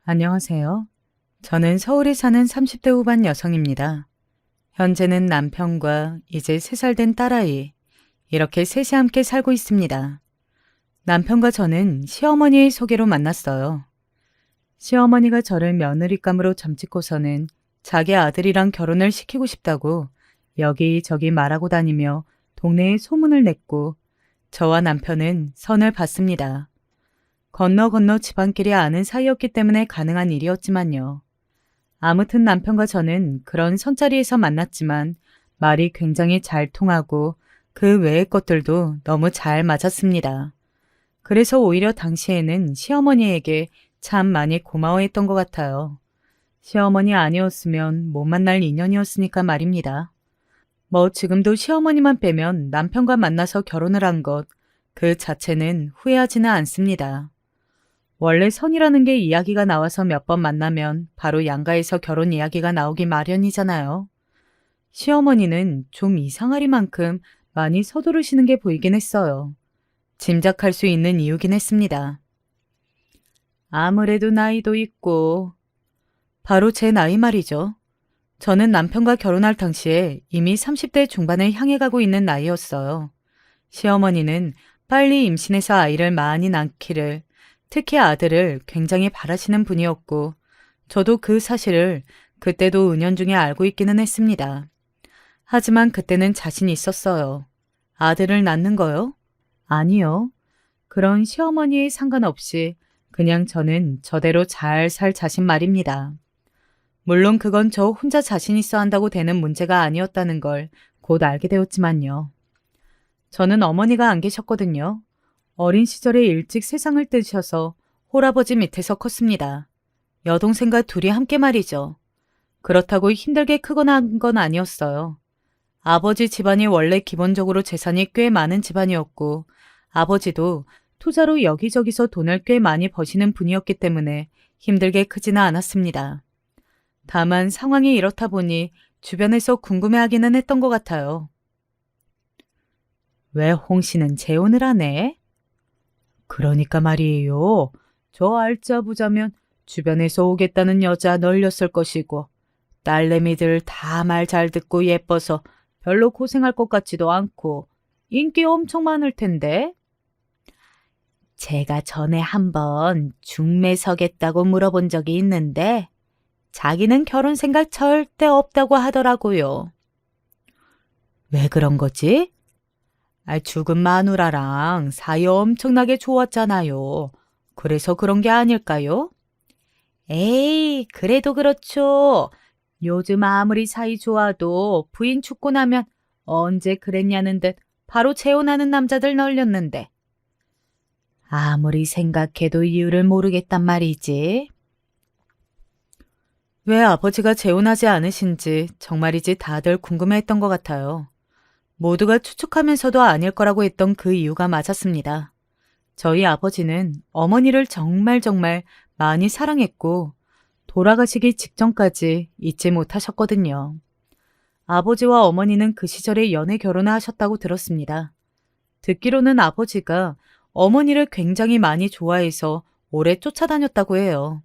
안녕하세요. 저는 서울에 사는 30대 후반 여성입니다. 현재는 남편과 이제 3살 된 딸아이, 이렇게 셋이 함께 살고 있습니다. 남편과 저는 시어머니의 소개로 만났어요. 시어머니가 저를 며느리감으로 점찍고서는 자기 아들이랑 결혼을 시키고 싶다고 여기저기 말하고 다니며 동네에 소문을 냈고 저와 남편은 선을 봤습니다. 건너 건너 집안끼리 아는 사이였기 때문에 가능한 일이었지만요. 아무튼 남편과 저는 그런 선자리에서 만났지만 말이 굉장히 잘 통하고 그 외의 것들도 너무 잘 맞았습니다. 그래서 오히려 당시에는 시어머니에게 참 많이 고마워했던 것 같아요. 시어머니 아니었으면 못 만날 인연이었으니까 말입니다. 뭐 지금도 시어머니만 빼면 남편과 만나서 결혼을 한 것, 그 자체는 후회하지는 않습니다. 원래 선이라는 게 이야기가 나와서 몇 번 만나면 바로 양가에서 결혼 이야기가 나오기 마련이잖아요. 시어머니는 좀 이상하리만큼 많이 서두르시는 게 보이긴 했어요. 짐작할 수 있는 이유긴 했습니다. 아무래도 나이도 있고, 바로 제 나이 말이죠. 저는 남편과 결혼할 당시에 이미 30대 중반을 향해 가고 있는 나이였어요. 시어머니는 빨리 임신해서 아이를 많이 낳기를, 특히 아들을 굉장히 바라시는 분이었고, 저도 그 사실을 그때도 은연중에 알고 있기는 했습니다. 하지만 그때는 자신이 있었어요. 아들을 낳는 거요? 아니요. 그런 시어머니에 상관없이 그냥 저는 저대로 잘 살 자신 말입니다. 물론 그건 저 혼자 자신 있어 한다고 되는 문제가 아니었다는 걸 곧 알게 되었지만요. 저는 어머니가 안 계셨거든요. 어린 시절에 일찍 세상을 뜨셔서 홀아버지 밑에서 컸습니다. 여동생과 둘이 함께 말이죠. 그렇다고 힘들게 크거나 한 건 아니었어요. 아버지 집안이 원래 기본적으로 재산이 꽤 많은 집안이었고 아버지도 투자로 여기저기서 돈을 꽤 많이 버시는 분이었기 때문에 힘들게 크지는 않았습니다. 다만 상황이 이렇다 보니 주변에서 궁금해하기는 했던 것 같아요. 왜 홍 씨는 재혼을 하네? 그러니까 말이에요. 저 알짜 부자면 주변에서 오겠다는 여자 널렸을 것이고 딸내미들 다 말 잘 듣고 예뻐서 별로 고생할 것 같지도 않고 인기 엄청 많을 텐데. 제가 전에 한번 중매서겠다고 물어본 적이 있는데 자기는 결혼 생각 절대 없다고 하더라고요. 왜 그런 거지? 죽은 마누라랑 사이 엄청나게 좋았잖아요. 그래서 그런 게 아닐까요? 에이, 그래도 그렇죠. 요즘 아무리 사이 좋아도 부인 죽고 나면 언제 그랬냐는 듯 바로 재혼하는 남자들 널렸는데. 아무리 생각해도 이유를 모르겠단 말이지. 왜 아버지가 재혼하지 않으신지 정말이지 다들 궁금해했던 것 같아요. 모두가 추측하면서도 아닐 거라고 했던 그 이유가 맞았습니다. 저희 아버지는 어머니를 정말 많이 사랑했고 돌아가시기 직전까지 잊지 못하셨거든요. 아버지와 어머니는 그 시절에 연애 결혼을 하셨다고 들었습니다. 듣기로는 아버지가 어머니를 굉장히 많이 좋아해서 오래 쫓아다녔다고 해요.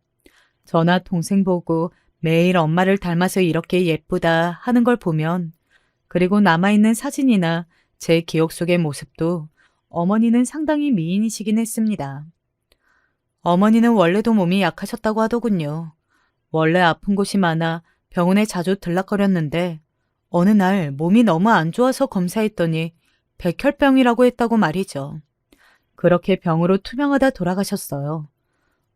저나 동생 보고 매일 엄마를 닮아서 이렇게 예쁘다 하는 걸 보면 그리고 남아있는 사진이나 제 기억 속의 모습도 어머니는 상당히 미인이시긴 했습니다. 어머니는 원래도 몸이 약하셨다고 하더군요. 원래 아픈 곳이 많아 병원에 자주 들락거렸는데 어느 날 몸이 너무 안 좋아서 검사했더니 백혈병이라고 했다고 말이죠. 그렇게 병으로 투병하다 돌아가셨어요.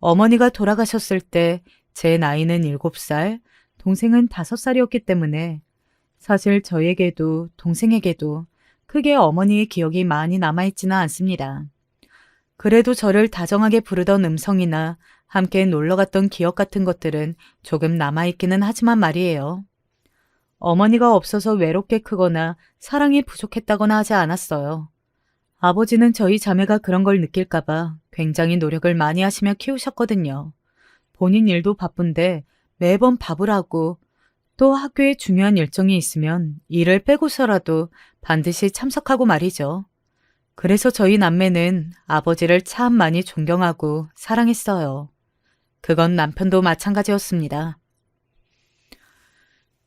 어머니가 돌아가셨을 때 제 나이는 7살, 동생은 5살이었기 때문에 사실 저에게도 동생에게도 크게 어머니의 기억이 많이 남아있지는 않습니다. 그래도 저를 다정하게 부르던 음성이나 함께 놀러갔던 기억 같은 것들은 조금 남아있기는 하지만 말이에요. 어머니가 없어서 외롭게 크거나 사랑이 부족했다거나 하지 않았어요. 아버지는 저희 자매가 그런 걸 느낄까봐 굉장히 노력을 많이 하시며 키우셨거든요. 본인 일도 바쁜데 매번 밥을 하고 또 학교에 중요한 일정이 있으면 일을 빼고서라도 반드시 참석하고 말이죠. 그래서 저희 남매는 아버지를 참 많이 존경하고 사랑했어요. 그건 남편도 마찬가지였습니다.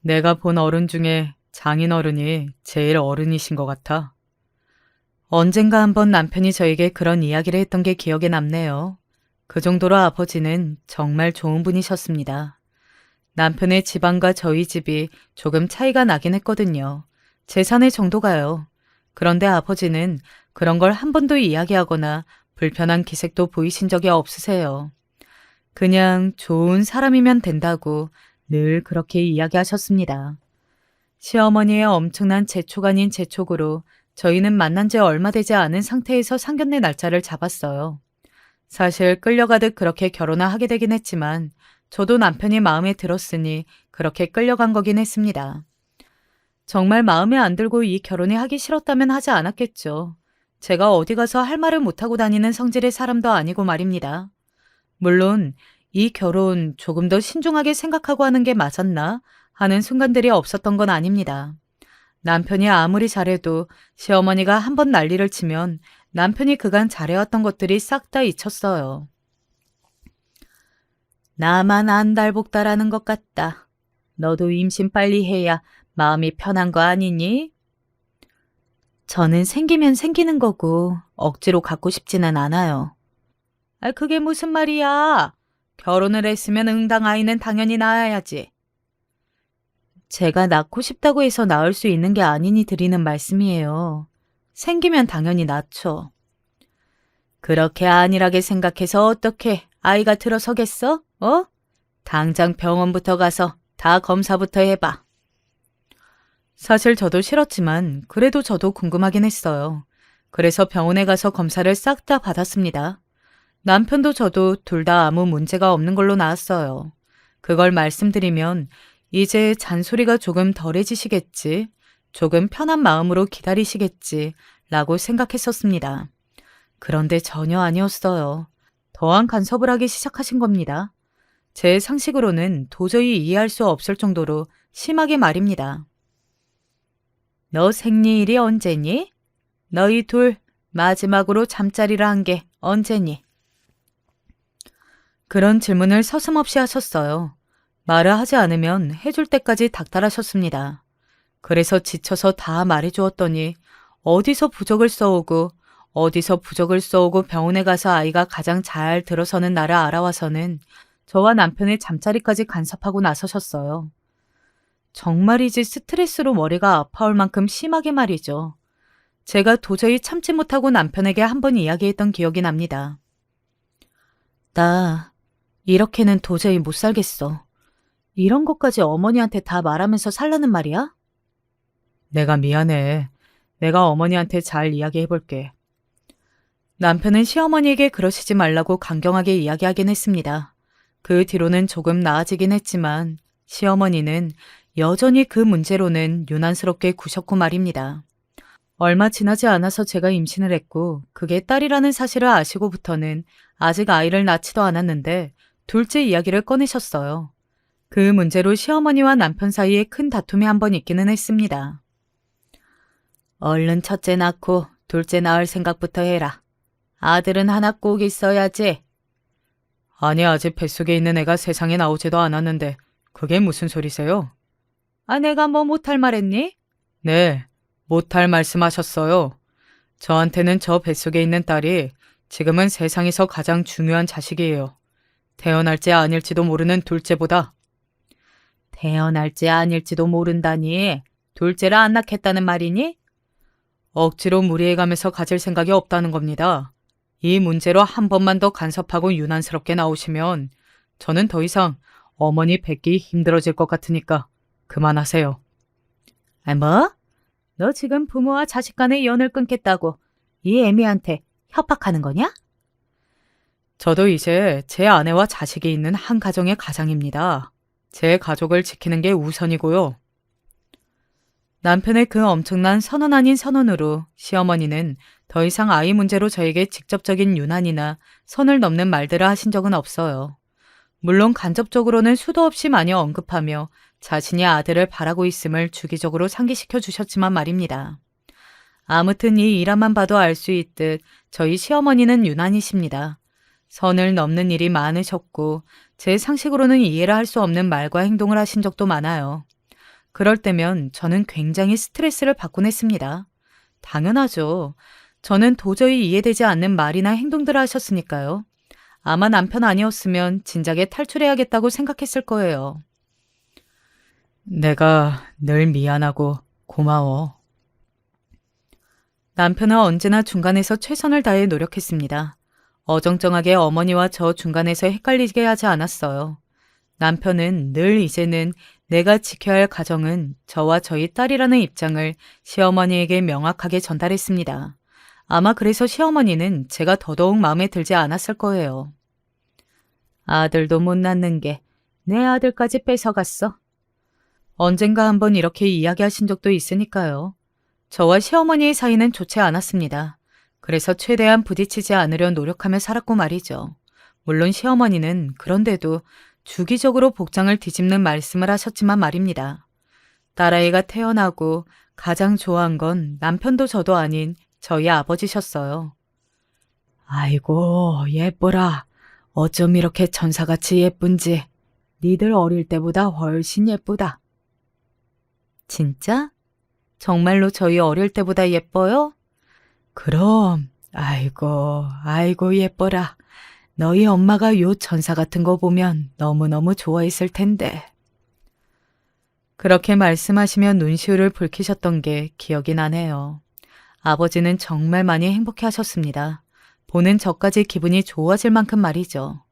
내가 본 어른 중에 장인어른이 제일 어른이신 것 같아. 언젠가 한번 남편이 저에게 그런 이야기를 했던 게 기억에 남네요. 그 정도로 아버지는 정말 좋은 분이셨습니다. 남편의 집안과 저희 집이 조금 차이가 나긴 했거든요. 재산의 정도가요. 그런데 아버지는 그런 걸 한 번도 이야기하거나 불편한 기색도 보이신 적이 없으세요. 그냥 좋은 사람이면 된다고 늘 그렇게 이야기하셨습니다. 시어머니의 엄청난 재촉 아닌 재촉으로 저희는 만난 지 얼마 되지 않은 상태에서 상견례 날짜를 잡았어요. 사실 끌려가듯 그렇게 결혼을 하게 되긴 했지만 저도 남편이 마음에 들었으니 그렇게 끌려간 거긴 했습니다. 정말 마음에 안 들고 이 결혼이 하기 싫었다면 하지 않았겠죠. 제가 어디 가서 할 말을 못하고 다니는 성질의 사람도 아니고 말입니다. 물론 이 결혼 조금 더 신중하게 생각하고 하는 게 맞았나 하는 순간들이 없었던 건 아닙니다. 남편이 아무리 잘해도 시어머니가 한 번 난리를 치면 남편이 그간 잘해왔던 것들이 싹 다 잊혔어요. 나만 안달복달하는 것 같다. 너도 임신 빨리 해야 마음이 편한 거 아니니? 저는 생기면 생기는 거고 억지로 갖고 싶지는 않아요. 그게 무슨 말이야? 결혼을 했으면 응당 아이는 당연히 낳아야지. 제가 낳고 싶다고 해서 낳을 수 있는 게 아니니 드리는 말씀이에요. 생기면 당연히 낳죠. 그렇게 안일하게 생각해서 어떻게 아이가 들어서겠어? 당장 병원부터 가서 다 검사부터 해봐. 사실 저도 싫었지만 그래도 저도 궁금하긴 했어요. 그래서 병원에 가서 검사를 싹 다 받았습니다. 남편도 저도 둘 다 아무 문제가 없는 걸로 나왔어요. 그걸 말씀드리면 이제 잔소리가 조금 덜해지시겠지, 조금 편한 마음으로 기다리시겠지 라고 생각했었습니다. 그런데 전혀 아니었어요. 더한 간섭을 하기 시작하신 겁니다. 제 상식으로는 도저히 이해할 수 없을 정도로 심하게 말입니다. 너 생리일이 언제니? 너희 둘 마지막으로 잠자리를 한 게 언제니? 그런 질문을 서슴없이 하셨어요. 말을 하지 않으면 해줄 때까지 닥달하셨습니다. 그래서 지쳐서 다 말해주었더니 어디서 부적을 써오고 병원에 가서 아이가 가장 잘 들어서는 날을 알아와서는 저와 남편의 잠자리까지 간섭하고 나서셨어요. 정말이지 스트레스로 머리가 아파올 만큼 심하게 말이죠. 제가 도저히 참지 못하고 남편에게 한 번 이야기했던 기억이 납니다. 나 이렇게는 도저히 못 살겠어. 이런 것까지 어머니한테 다 말하면서 살라는 말이야? 내가 미안해. 내가 어머니한테 잘 이야기해볼게. 남편은 시어머니에게 그러시지 말라고 강경하게 이야기하긴 했습니다. 그 뒤로는 조금 나아지긴 했지만 시어머니는 여전히 그 문제로는 유난스럽게 구셨고 말입니다. 얼마 지나지 않아서 제가 임신을 했고 그게 딸이라는 사실을 아시고부터는 아직 아이를 낳지도 않았는데 둘째 이야기를 꺼내셨어요. 그 문제로 시어머니와 남편 사이에 큰 다툼이 한 번 있기는 했습니다. 얼른 첫째 낳고 둘째 낳을 생각부터 해라. 아들은 하나 꼭 있어야지. 아니 아직 뱃속에 있는 애가 세상에 나오지도 않았는데 그게 무슨 소리세요? 내가 뭐 못할 말 했니? 네, 못할 말씀하셨어요. 저한테는 저 뱃속에 있는 딸이 지금은 세상에서 가장 중요한 자식이에요. 태어날지 아닐지도 모르는 둘째보다. 태어날지 아닐지도 모른다니 둘째를 안 낳겠다는 말이니? 억지로 무리해가면서 가질 생각이 없다는 겁니다. 이 문제로 한 번만 더 간섭하고 유난스럽게 나오시면 저는 더 이상 어머니 뵙기 힘들어질 것 같으니까 그만하세요. 뭐? 너 지금 부모와 자식 간의 연을 끊겠다고 이 애미한테 협박하는 거냐? 저도 이제 제 아내와 자식이 있는 한 가정의 가장입니다. 제 가족을 지키는 게 우선이고요. 남편의 그 엄청난 선언 아닌 선언으로 시어머니는 더 이상 아이 문제로 저에게 직접적인 유난이나 선을 넘는 말들을 하신 적은 없어요. 물론 간접적으로는 수도 없이 많이 언급하며 자신이 아들을 바라고 있음을 주기적으로 상기시켜 주셨지만 말입니다. 아무튼 이 일화만 봐도 알 수 있듯 저희 시어머니는 유난이십니다. 선을 넘는 일이 많으셨고 제 상식으로는 이해를 할 수 없는 말과 행동을 하신 적도 많아요. 그럴 때면 저는 굉장히 스트레스를 받곤 했습니다. 당연하죠. 저는 도저히 이해되지 않는 말이나 행동들을 하셨으니까요. 아마 남편 아니었으면 진작에 탈출해야겠다고 생각했을 거예요. 내가 늘 미안하고 고마워. 남편은 언제나 중간에서 최선을 다해 노력했습니다. 어정쩡하게 어머니와 저 중간에서 헷갈리게 하지 않았어요. 남편은 늘 이제는 내가 지켜야 할 가정은 저와 저희 딸이라는 입장을 시어머니에게 명확하게 전달했습니다. 아마 그래서 시어머니는 제가 더더욱 마음에 들지 않았을 거예요. 아들도 못 낳는 게 내 아들까지 뺏어갔어. 언젠가 한번 이렇게 이야기하신 적도 있으니까요. 저와 시어머니의 사이는 좋지 않았습니다. 그래서 최대한 부딪히지 않으려 노력하며 살았고 말이죠. 물론 시어머니는 그런데도 주기적으로 복장을 뒤집는 말씀을 하셨지만 말입니다. 딸아이가 태어나고 가장 좋아한 건 남편도 저도 아닌 저희 아버지셨어요. 아이고 예뻐라. 어쩜 이렇게 천사같이 예쁜지. 니들 어릴 때보다 훨씬 예쁘다. 진짜? 정말로 저희 어릴 때보다 예뻐요? 그럼, 아이고 예뻐라. 너희 엄마가 요 천사 같은 거 보면 너무너무 좋아했을 텐데. 그렇게 말씀하시며 눈시울을 붉히셨던 게 기억이 나네요. 아버지는 정말 많이 행복해 하셨습니다. 보는 저까지 기분이 좋아질 만큼 말이죠.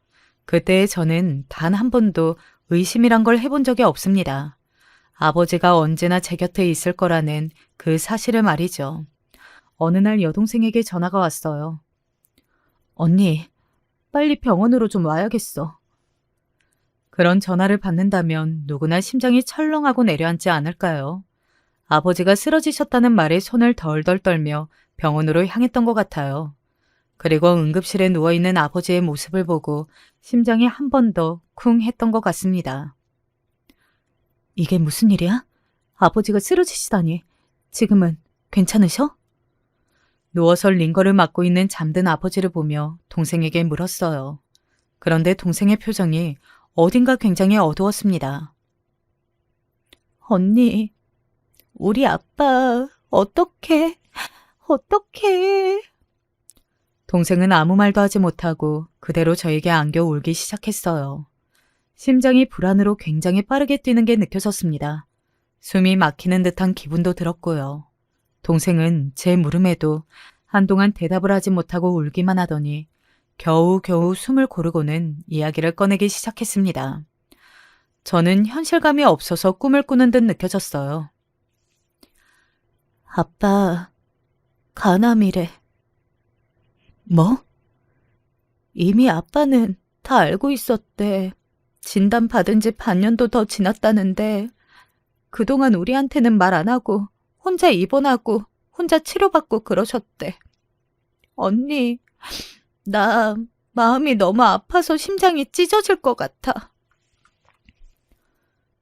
그때의 저는 단 한 번도 의심이란 걸 해본 적이 없습니다. 아버지가 언제나 제 곁에 있을 거라는 그 사실을 말이죠. 어느 날 여동생에게 전화가 왔어요. 언니, 빨리 병원으로 좀 와야겠어. 그런 전화를 받는다면 누구나 심장이 철렁하고 내려앉지 않을까요? 아버지가 쓰러지셨다는 말에 손을 덜덜 떨며 병원으로 향했던 것 같아요. 그리고 응급실에 누워있는 아버지의 모습을 보고 심장이 한 번 더 쿵 했던 것 같습니다. 이게 무슨 일이야? 아버지가 쓰러지시다니. 지금은 괜찮으셔? 누워서 링거를 맞고 있는 잠든 아버지를 보며 동생에게 물었어요. 그런데 동생의 표정이 어딘가 굉장히 어두웠습니다. 언니, 우리 아빠 어떡해? 동생은 아무 말도 하지 못하고 그대로 저에게 안겨 울기 시작했어요. 심장이 불안으로 굉장히 빠르게 뛰는 게 느껴졌습니다. 숨이 막히는 듯한 기분도 들었고요. 동생은 제 물음에도 한동안 대답을 하지 못하고 울기만 하더니 겨우겨우 숨을 고르고는 이야기를 꺼내기 시작했습니다. 저는 현실감이 없어서 꿈을 꾸는 듯 느껴졌어요. 아빠, 간암이래. 뭐? 이미 아빠는 다 알고 있었대. 진단받은 지 반년도 더 지났다는데 그동안 우리한테는 말 안 하고 혼자 입원하고 혼자 치료받고 그러셨대. 언니, 나 마음이 너무 아파서 심장이 찢어질 것 같아.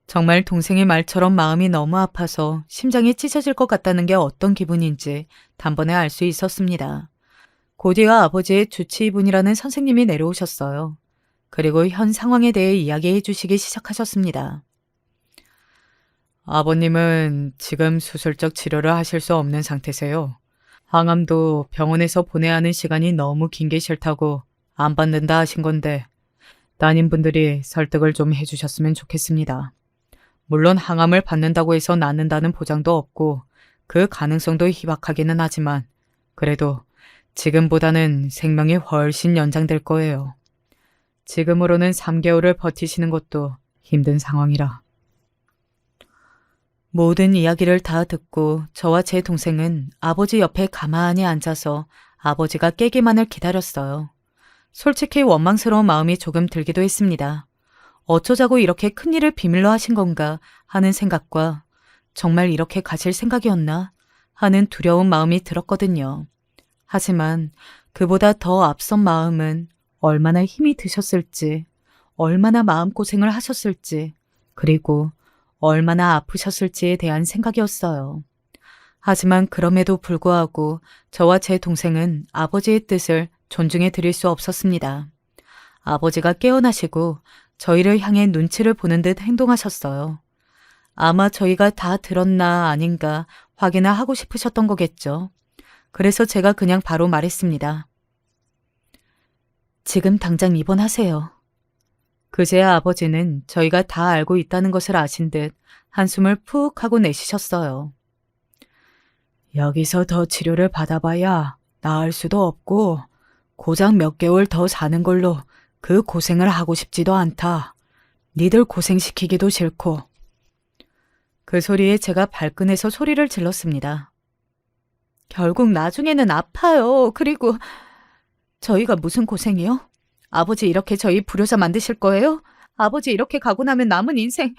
정말 동생의 말처럼 마음이 너무 아파서 심장이 찢어질 것 같다는 게 어떤 기분인지 단번에 알 수 있었습니다. 곧이어 아버지의 주치의분이라는 선생님이 내려오셨어요. 그리고 현 상황에 대해 이야기해 주시기 시작하셨습니다. 아버님은 지금 수술적 치료를 하실 수 없는 상태세요. 항암도 병원에서 보내야 하는 시간이 너무 긴 게 싫다고 안 받는다 하신 건데 따님분들이 설득을 좀 해주셨으면 좋겠습니다. 물론 항암을 받는다고 해서 낫는다는 보장도 없고 그 가능성도 희박하기는 하지만 그래도 지금보다는 생명이 훨씬 연장될 거예요. 지금으로는 3개월을 버티시는 것도 힘든 상황이라. 모든 이야기를 다 듣고 저와 제 동생은 아버지 옆에 가만히 앉아서 아버지가 깨기만을 기다렸어요. 솔직히 원망스러운 마음이 조금 들기도 했습니다. 어쩌자고 이렇게 큰일을 비밀로 하신 건가 하는 생각과 정말 이렇게 가실 생각이었나 하는 두려운 마음이 들었거든요. 하지만 그보다 더 앞선 마음은 얼마나 힘이 드셨을지, 얼마나 마음고생을 하셨을지, 그리고 얼마나 아프셨을지에 대한 생각이었어요. 하지만 그럼에도 불구하고 저와 제 동생은 아버지의 뜻을 존중해 드릴 수 없었습니다. 아버지가 깨어나시고 저희를 향해 눈치를 보는 듯 행동하셨어요. 아마 저희가 다 들었나 아닌가 확인을 하고 싶으셨던 거겠죠. 그래서 제가 그냥 바로 말했습니다. 지금 당장 입원하세요. 그제야 아버지는 저희가 다 알고 있다는 것을 아신 듯 한숨을 푹 하고 내쉬셨어요. 여기서 더 치료를 받아봐야 나을 수도 없고 고작 몇 개월 더 사는 걸로 그 고생을 하고 싶지도 않다. 니들 고생시키기도 싫고. 그 소리에 제가 발끈해서 소리를 질렀습니다. 결국 나중에는 아파요. 그리고 저희가 무슨 고생이요? 아버지 이렇게 저희 불효자 만드실 거예요? 아버지 이렇게 가고 나면 남은 인생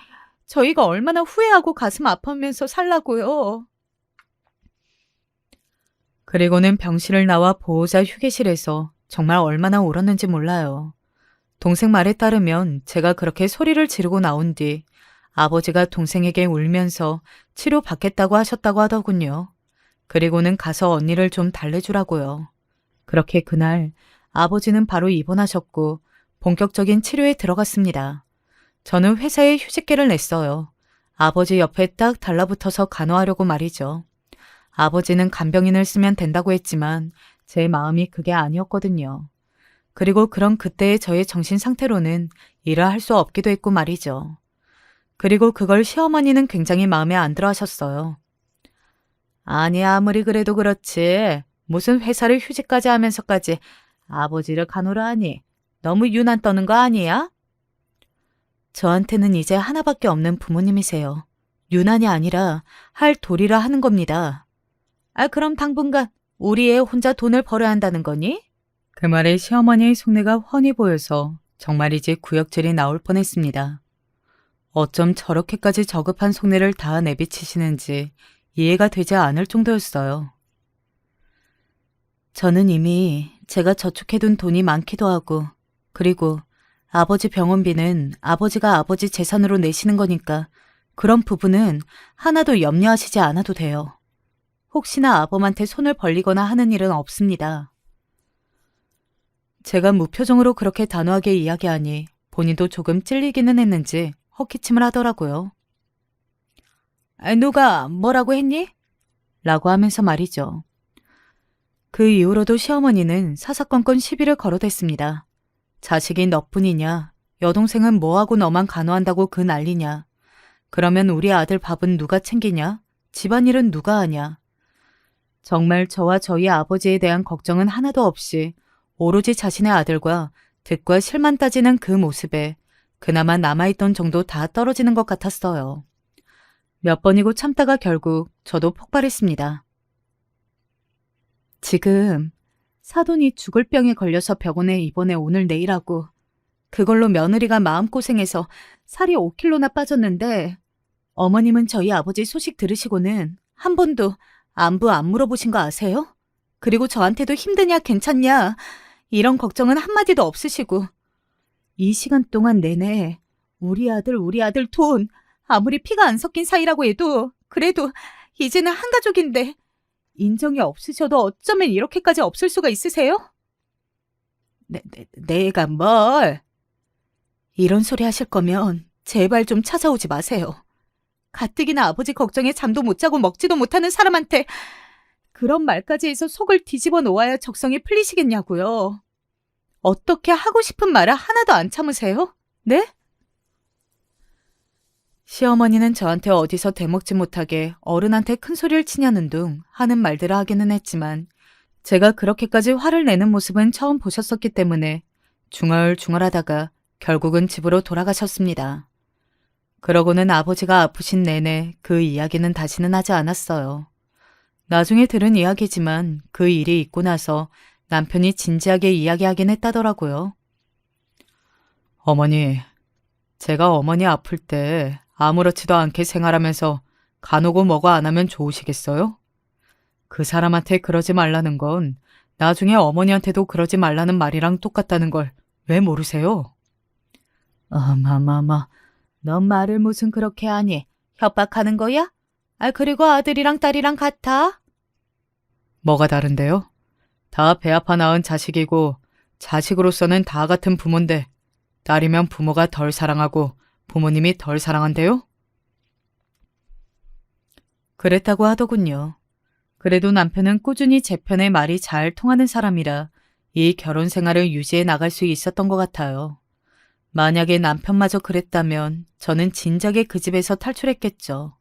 저희가 얼마나 후회하고 가슴 아파하면서 살라고요. 그리고는 병실을 나와 보호자 휴게실에서 정말 얼마나 울었는지 몰라요. 동생 말에 따르면 제가 그렇게 소리를 지르고 나온 뒤 아버지가 동생에게 울면서 치료받겠다고 하셨다고 하더군요. 그리고는 가서 언니를 좀 달래주라고요. 그렇게 그날 아버지는 바로 입원하셨고 본격적인 치료에 들어갔습니다. 저는 회사에 휴직계를 냈어요. 아버지 옆에 딱 달라붙어서 간호하려고 말이죠. 아버지는 간병인을 쓰면 된다고 했지만 제 마음이 그게 아니었거든요. 그리고 그런 그때의 저의 정신 상태로는 일을 할 수 없기도 했고 말이죠. 그리고 그걸 시어머니는 굉장히 마음에 안 들어 하셨어요. 아니 아무리 그래도 그렇지 무슨 회사를 휴직까지 하면서까지 아버지를 간호를 하니 너무 유난 떠는 거 아니야? 저한테는 이제 하나밖에 없는 부모님이세요. 유난이 아니라 할 도리라 하는 겁니다. 아 그럼 당분간 우리 애 혼자 돈을 벌어야 한다는 거니? 그 말에 시어머니의 속내가 훤히 보여서 정말이지 구역질이 나올 뻔했습니다. 어쩜 저렇게까지 저급한 속내를 다 내비치시는지 이해가 되지 않을 정도였어요. 저는 이미 제가 저축해둔 돈이 많기도 하고 그리고 아버지 병원비는 아버지가 아버지 재산으로 내시는 거니까 그런 부분은 하나도 염려하시지 않아도 돼요. 혹시나 아범한테 손을 벌리거나 하는 일은 없습니다. 제가 무표정으로 그렇게 단호하게 이야기하니 본인도 조금 찔리기는 했는지 헛기침을 하더라고요. 누가 뭐라고 했니? 라고 하면서 말이죠. 그 이후로도 시어머니는 사사건건 시비를 걸어댔습니다. 자식이 너뿐이냐? 여동생은 뭐하고 너만 간호한다고 그 난리냐? 그러면 우리 아들 밥은 누가 챙기냐? 집안일은 누가 하냐? 정말 저와 저희 아버지에 대한 걱정은 하나도 없이 오로지 자신의 아들과 득과 실만 따지는 그 모습에 그나마 남아있던 정도 다 떨어지는 것 같았어요. 몇 번이고 참다가 결국 저도 폭발했습니다. 지금 사돈이 죽을 병에 걸려서 병원에 입원해 오늘 내일하고 그걸로 며느리가 마음고생해서 살이 5kg나 빠졌는데 어머님은 저희 아버지 소식 들으시고는 한 번도 안부 안 물어보신 거 아세요? 그리고 저한테도 힘드냐 괜찮냐 이런 걱정은 한마디도 없으시고 이 시간 동안 내내 우리 아들 돈 아무리 피가 안 섞인 사이라고 해도 그래도 이제는 한 가족인데 인정이 없으셔도 어쩌면 이렇게까지 없을 수가 있으세요? 내가 뭘? 이런 소리 하실 거면 제발 좀 찾아오지 마세요. 가뜩이나 아버지 걱정에 잠도 못 자고 먹지도 못하는 사람한테 그런 말까지 해서 속을 뒤집어 놓아야 적성이 풀리시겠냐고요. 어떻게 하고 싶은 말을 하나도 안 참으세요? 네? 시어머니는 저한테 어디서 대먹지 못하게 어른한테 큰 소리를 치냐는 둥 하는 말들을 하기는 했지만 제가 그렇게까지 화를 내는 모습은 처음 보셨었기 때문에 중얼중얼하다가 결국은 집으로 돌아가셨습니다. 그러고는 아버지가 아프신 내내 그 이야기는 다시는 하지 않았어요. 나중에 들은 이야기지만 그 일이 있고 나서 남편이 진지하게 이야기하긴 했다더라고요. 어머니, 제가 어머니 아플 때 아무렇지도 않게 생활하면서 간호고 뭐고 안 하면 좋으시겠어요? 그 사람한테 그러지 말라는 건 나중에 어머니한테도 그러지 말라는 말이랑 똑같다는 걸 왜 모르세요? 마마, 넌 말을 무슨 그렇게 하니? 협박하는 거야? 그리고 아들이랑 딸이랑 같아? 뭐가 다른데요? 다 배 아파 낳은 자식이고 자식으로서는 다 같은 부모인데 딸이면 부모가 덜 사랑하고 부모님이 덜 사랑한대요? 그랬다고 하더군요. 그래도 남편은 꾸준히 제 편의 말이 잘 통하는 사람이라 이 결혼 생활을 유지해 나갈 수 있었던 것 같아요. 만약에 남편마저 그랬다면 저는 진작에 그 집에서 탈출했겠죠.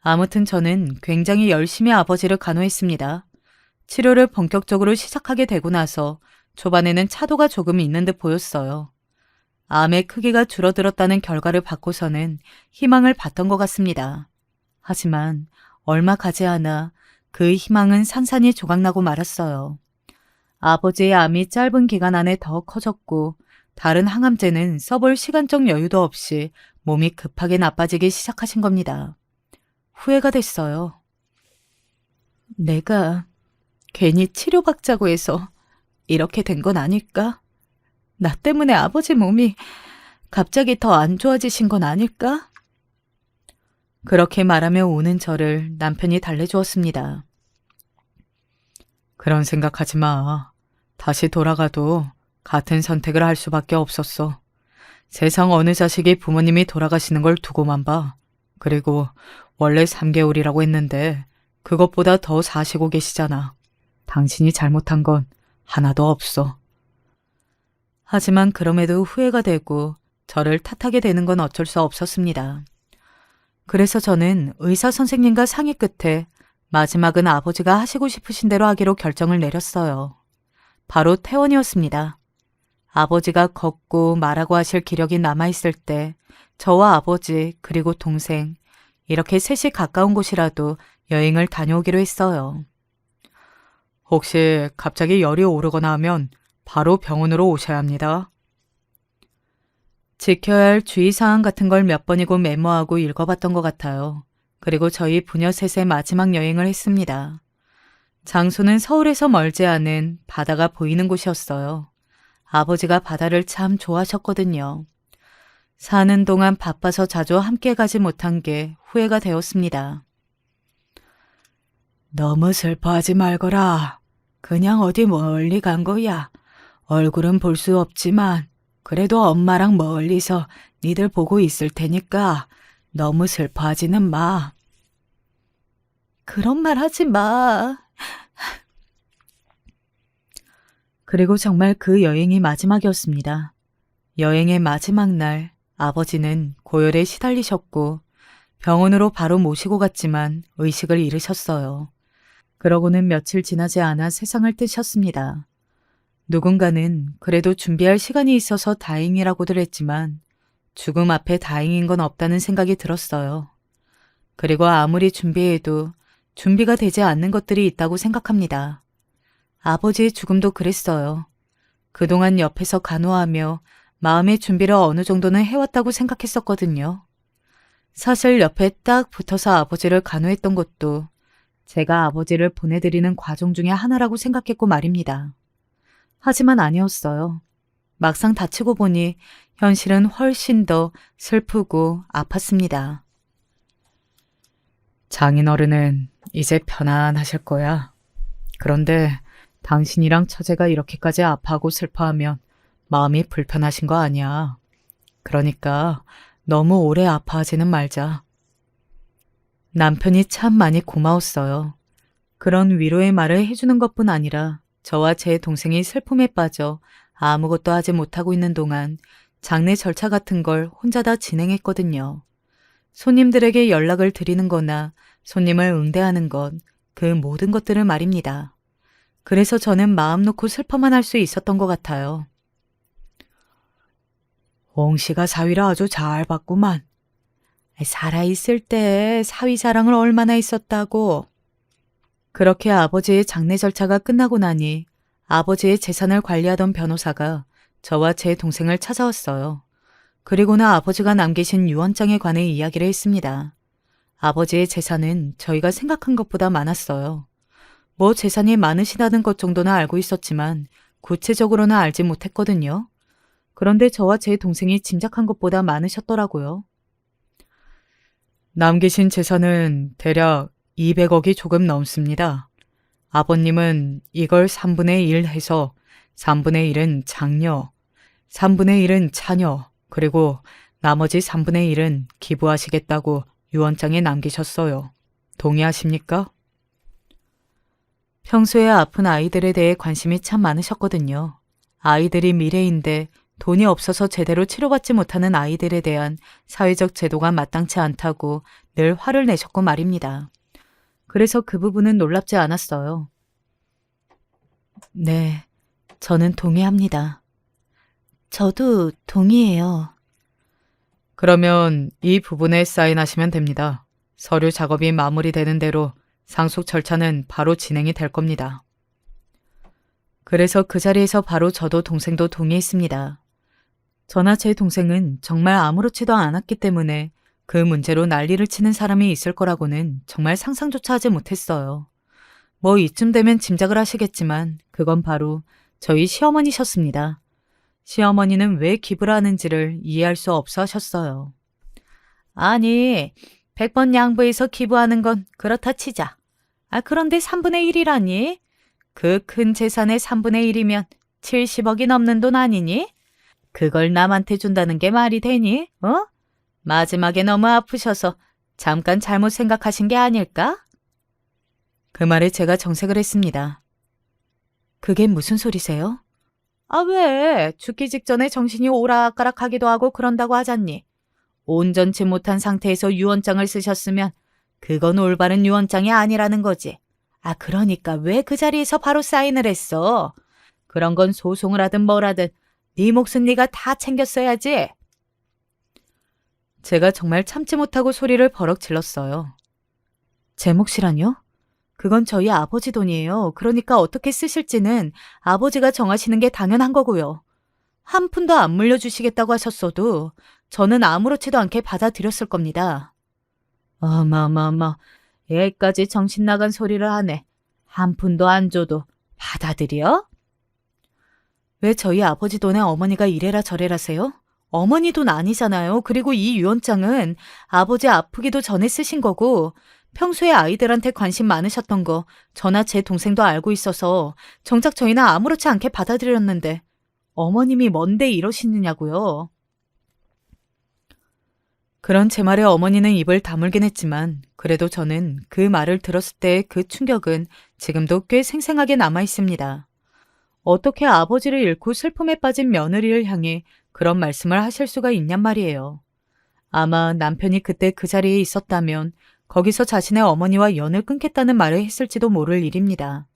아무튼 저는 굉장히 열심히 아버지를 간호했습니다. 치료를 본격적으로 시작하게 되고 나서 초반에는 차도가 조금 있는 듯 보였어요. 암의 크기가 줄어들었다는 결과를 받고서는 희망을 봤던 것 같습니다. 하지만 얼마 가지 않아 그 희망은 산산이 조각나고 말았어요. 아버지의 암이 짧은 기간 안에 더 커졌고 다른 항암제는 써볼 시간적 여유도 없이 몸이 급하게 나빠지기 시작하신 겁니다. 후회가 됐어요. 내가 괜히 치료받자고 해서 이렇게 된 건 아닐까? 나 때문에 아버지 몸이 갑자기 더 안 좋아지신 건 아닐까? 그렇게 말하며 우는 저를 남편이 달래주었습니다. 그런 생각하지 마. 다시 돌아가도 같은 선택을 할 수밖에 없었어. 세상 어느 자식이 부모님이 돌아가시는 걸 두고만 봐. 그리고 원래 3개월이라고 했는데 그것보다 더 사시고 계시잖아. 당신이 잘못한 건 하나도 없어. 하지만 그럼에도 후회가 되고 저를 탓하게 되는 건 어쩔 수 없었습니다. 그래서 저는 의사 선생님과 상의 끝에 마지막은 아버지가 하시고 싶으신 대로 하기로 결정을 내렸어요. 바로 퇴원이었습니다. 아버지가 걷고 말하고 하실 기력이 남아있을 때 저와 아버지 그리고 동생 이렇게 셋이 가까운 곳이라도 여행을 다녀오기로 했어요. 혹시 갑자기 열이 오르거나 하면 바로 병원으로 오셔야 합니다. 지켜야 할 주의사항 같은 걸 몇 번이고 메모하고 읽어봤던 것 같아요. 그리고 저희 부녀 셋의 마지막 여행을 했습니다. 장소는 서울에서 멀지 않은 바다가 보이는 곳이었어요. 아버지가 바다를 참 좋아하셨거든요. 사는 동안 바빠서 자주 함께 가지 못한 게 후회가 되었습니다. 너무 슬퍼하지 말거라. 그냥 어디 멀리 간 거야. 얼굴은 볼 수 없지만 그래도 엄마랑 멀리서 니들 보고 있을 테니까 너무 슬퍼하지는 마. 그런 말 하지 마. 그리고 정말 그 여행이 마지막이었습니다. 여행의 마지막 날 아버지는 고열에 시달리셨고 병원으로 바로 모시고 갔지만 의식을 잃으셨어요. 그러고는 며칠 지나지 않아 세상을 뜨셨습니다. 누군가는 그래도 준비할 시간이 있어서 다행이라고들 했지만 죽음 앞에 다행인 건 없다는 생각이 들었어요. 그리고 아무리 준비해도 준비가 되지 않는 것들이 있다고 생각합니다. 아버지의 죽음도 그랬어요. 그동안 옆에서 간호하며 마음의 준비를 어느 정도는 해왔다고 생각했었거든요. 사실 옆에 딱 붙어서 아버지를 간호했던 것도 제가 아버지를 보내드리는 과정 중에 하나라고 생각했고 말입니다. 하지만 아니었어요. 막상 다치고 보니 현실은 훨씬 더 슬프고 아팠습니다. 장인어른은 이제 편안하실 거야. 그런데 당신이랑 처제가 이렇게까지 아파하고 슬퍼하면 마음이 불편하신 거 아니야. 그러니까 너무 오래 아파하지는 말자. 남편이 참 많이 고마웠어요. 그런 위로의 말을 해주는 것뿐 아니라 저와 제 동생이 슬픔에 빠져 아무것도 하지 못하고 있는 동안 장례 절차 같은 걸 혼자 다 진행했거든요. 손님들에게 연락을 드리는 거나 손님을 응대하는 것, 그 모든 것들을 말입니다. 그래서 저는 마음 놓고 슬퍼만 할 수 있었던 것 같아요. 홍 씨가 사위를 아주 잘 봤구만. 살아있을 때 사위 사랑을 얼마나 했었다고. 그렇게 아버지의 장례 절차가 끝나고 나니 아버지의 재산을 관리하던 변호사가 저와 제 동생을 찾아왔어요. 그리고는 아버지가 남기신 유언장에 관해 이야기를 했습니다. 아버지의 재산은 저희가 생각한 것보다 많았어요. 뭐 재산이 많으시다는 것 정도는 알고 있었지만 구체적으로는 알지 못했거든요. 그런데 저와 제 동생이 짐작한 것보다 많으셨더라고요. 남기신 재산은 대략 200억이 조금 넘습니다. 아버님은 이걸 3분의 1 해서 3분의 1은 장녀, 3분의 1은 차녀, 그리고 나머지 3분의 1은 기부하시겠다고 유언장에 남기셨어요. 동의하십니까? 평소에 아픈 아이들에 대해 관심이 참 많으셨거든요. 아이들이 미래인데 돈이 없어서 제대로 치료받지 못하는 아이들에 대한 사회적 제도가 마땅치 않다고 늘 화를 내셨고 말입니다. 그래서 그 부분은 놀랍지 않았어요. 네, 저는 동의합니다. 저도 동의해요. 그러면 이 부분에 사인하시면 됩니다. 서류 작업이 마무리되는 대로 상속 절차는 바로 진행이 될 겁니다. 그래서 그 자리에서 바로 저도 동생도 동의했습니다. 저나 제 동생은 정말 아무렇지도 않았기 때문에 그 문제로 난리를 치는 사람이 있을 거라고는 정말 상상조차 하지 못했어요. 뭐 이쯤 되면 짐작을 하시겠지만 그건 바로 저희 시어머니셨습니다. 시어머니는 왜 기부를 하는지를 이해할 수 없어 하셨어요. 아니, 100번 양보해서 기부하는 건 그렇다 치자. 그런데 3분의 1이라니? 그 큰 재산의 3분의 1이면 70억이 넘는 돈 아니니? 그걸 남한테 준다는 게 말이 되니? 마지막에 너무 아프셔서 잠깐 잘못 생각하신 게 아닐까? 그 말에 제가 정색을 했습니다. 그게 무슨 소리세요? 왜? 죽기 직전에 정신이 오락가락하기도 하고 그런다고 하잖니. 온전치 못한 상태에서 유언장을 쓰셨으면 그건 올바른 유언장이 아니라는 거지. 그러니까 왜 그 자리에서 바로 사인을 했어? 그런 건 소송을 하든 뭘 하든 네 몫은 네가 다 챙겼어야지. 제가 정말 참지 못하고 소리를 버럭 질렀어요. 제 몫이라뇨? 그건 저희 아버지 돈이에요. 그러니까 어떻게 쓰실지는 아버지가 정하시는 게 당연한 거고요. 한 푼도 안 물려주시겠다고 하셨어도 저는 아무렇지도 않게 받아들였을 겁니다. 어머머머, 얘까지 정신 나간 소리를 하네. 한 푼도 안 줘도 받아들여? 왜 저희 아버지 돈에 어머니가 이래라 저래라세요? 어머니 돈 아니잖아요. 그리고 이 유언장은 아버지 아프기도 전에 쓰신 거고 평소에 아이들한테 관심 많으셨던 거 저나 제 동생도 알고 있어서 정작 저희는 아무렇지 않게 받아들였는데 어머님이 뭔데 이러시느냐고요. 그런 제 말에 어머니는 입을 다물긴 했지만 그래도 저는 그 말을 들었을 때의 그 충격은 지금도 꽤 생생하게 남아 있습니다. 어떻게 아버지를 잃고 슬픔에 빠진 며느리를 향해 그런 말씀을 하실 수가 있냔 말이에요. 아마 남편이 그때 그 자리에 있었다면 거기서 자신의 어머니와 연을 끊겠다는 말을 했을지도 모를 일입니다.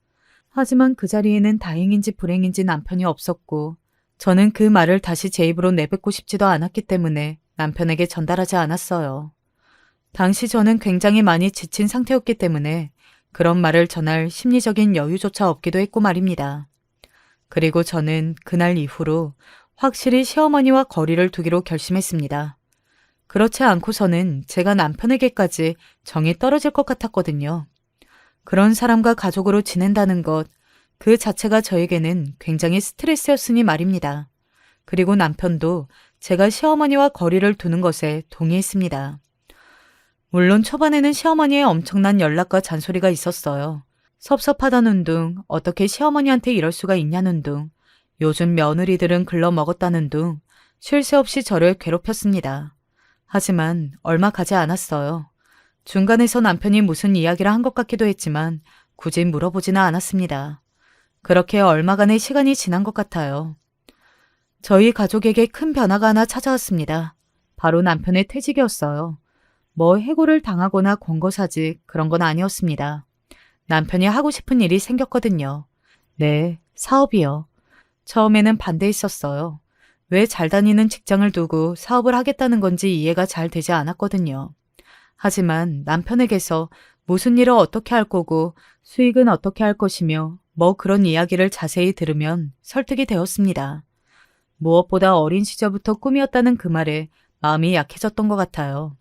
하지만 그 자리에는 다행인지 불행인지 남편이 없었고 저는 그 말을 다시 제 입으로 내뱉고 싶지도 않았기 때문에 남편에게 전달하지 않았어요. 당시 저는 굉장히 많이 지친 상태였기 때문에 그런 말을 전할 심리적인 여유조차 없기도 했고 말입니다. 그리고 저는 그날 이후로 확실히 시어머니와 거리를 두기로 결심했습니다. 그렇지 않고서는 제가 남편에게까지 정이 떨어질 것 같았거든요. 그런 사람과 가족으로 지낸다는 것, 그 자체가 저에게는 굉장히 스트레스였으니 말입니다. 그리고 남편도 제가 시어머니와 거리를 두는 것에 동의했습니다. 물론 초반에는 시어머니의 엄청난 연락과 잔소리가 있었어요. 섭섭하다는 둥, 어떻게 시어머니한테 이럴 수가 있냐는 둥, 요즘 며느리들은 글러먹었다는 둥, 쉴 새 없이 저를 괴롭혔습니다. 하지만 얼마 가지 않았어요. 중간에서 남편이 무슨 이야기를 한 것 같기도 했지만 굳이 물어보지는 않았습니다. 그렇게 얼마간의 시간이 지난 것 같아요. 저희 가족에게 큰 변화가 하나 찾아왔습니다. 바로 남편의 퇴직이었어요. 뭐 해고를 당하거나 권고사직 그런 건 아니었습니다. 남편이 하고 싶은 일이 생겼거든요. 네, 사업이요. 처음에는 반대했었어요. 왜 잘 다니는 직장을 두고 사업을 하겠다는 건지 이해가 잘 되지 않았거든요. 하지만 남편에게서 무슨 일을 어떻게 할 거고 수익은 어떻게 할 것이며 뭐 그런 이야기를 자세히 들으면 설득이 되었습니다. 무엇보다 어린 시절부터 꿈이었다는 그 말에 마음이 약해졌던 것 같아요.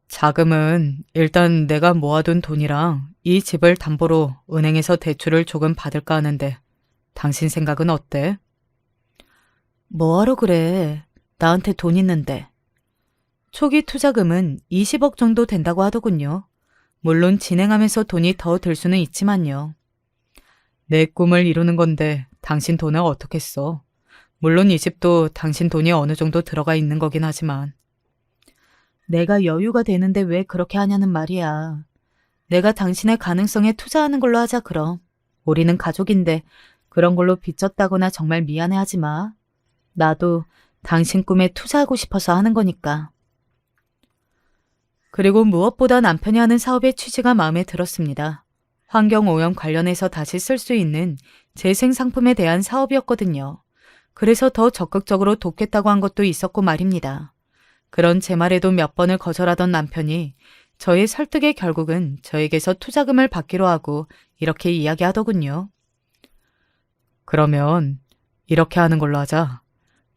자금은 일단 내가 모아둔 돈이랑 이 집을 담보로 은행에서 대출을 조금 받을까 하는데 당신 생각은 어때? 뭐하러 그래? 나한테 돈 있는데. 초기 투자금은 20억 정도 된다고 하더군요. 물론 진행하면서 돈이 더 들 수는 있지만요. 내 꿈을 이루는 건데 당신 돈을 어떻게 써? 물론 이 집도 당신 돈이 어느 정도 들어가 있는 거긴 하지만. 내가 여유가 되는데 왜 그렇게 하냐는 말이야. 내가 당신의 가능성에 투자하는 걸로 하자 그럼. 우리는 가족인데 그런 걸로 빚졌다거나 정말 미안해하지 마. 나도 당신 꿈에 투자하고 싶어서 하는 거니까. 그리고 무엇보다 남편이 하는 사업의 취지가 마음에 들었습니다. 환경오염 관련해서 다시 쓸 수 있는 재생 상품에 대한 사업이었거든요. 그래서 더 적극적으로 돕겠다고 한 것도 있었고 말입니다. 그런 제 말에도 몇 번을 거절하던 남편이 저의 설득에 결국은 저에게서 투자금을 받기로 하고 이렇게 이야기하더군요. 그러면 이렇게 하는 걸로 하자.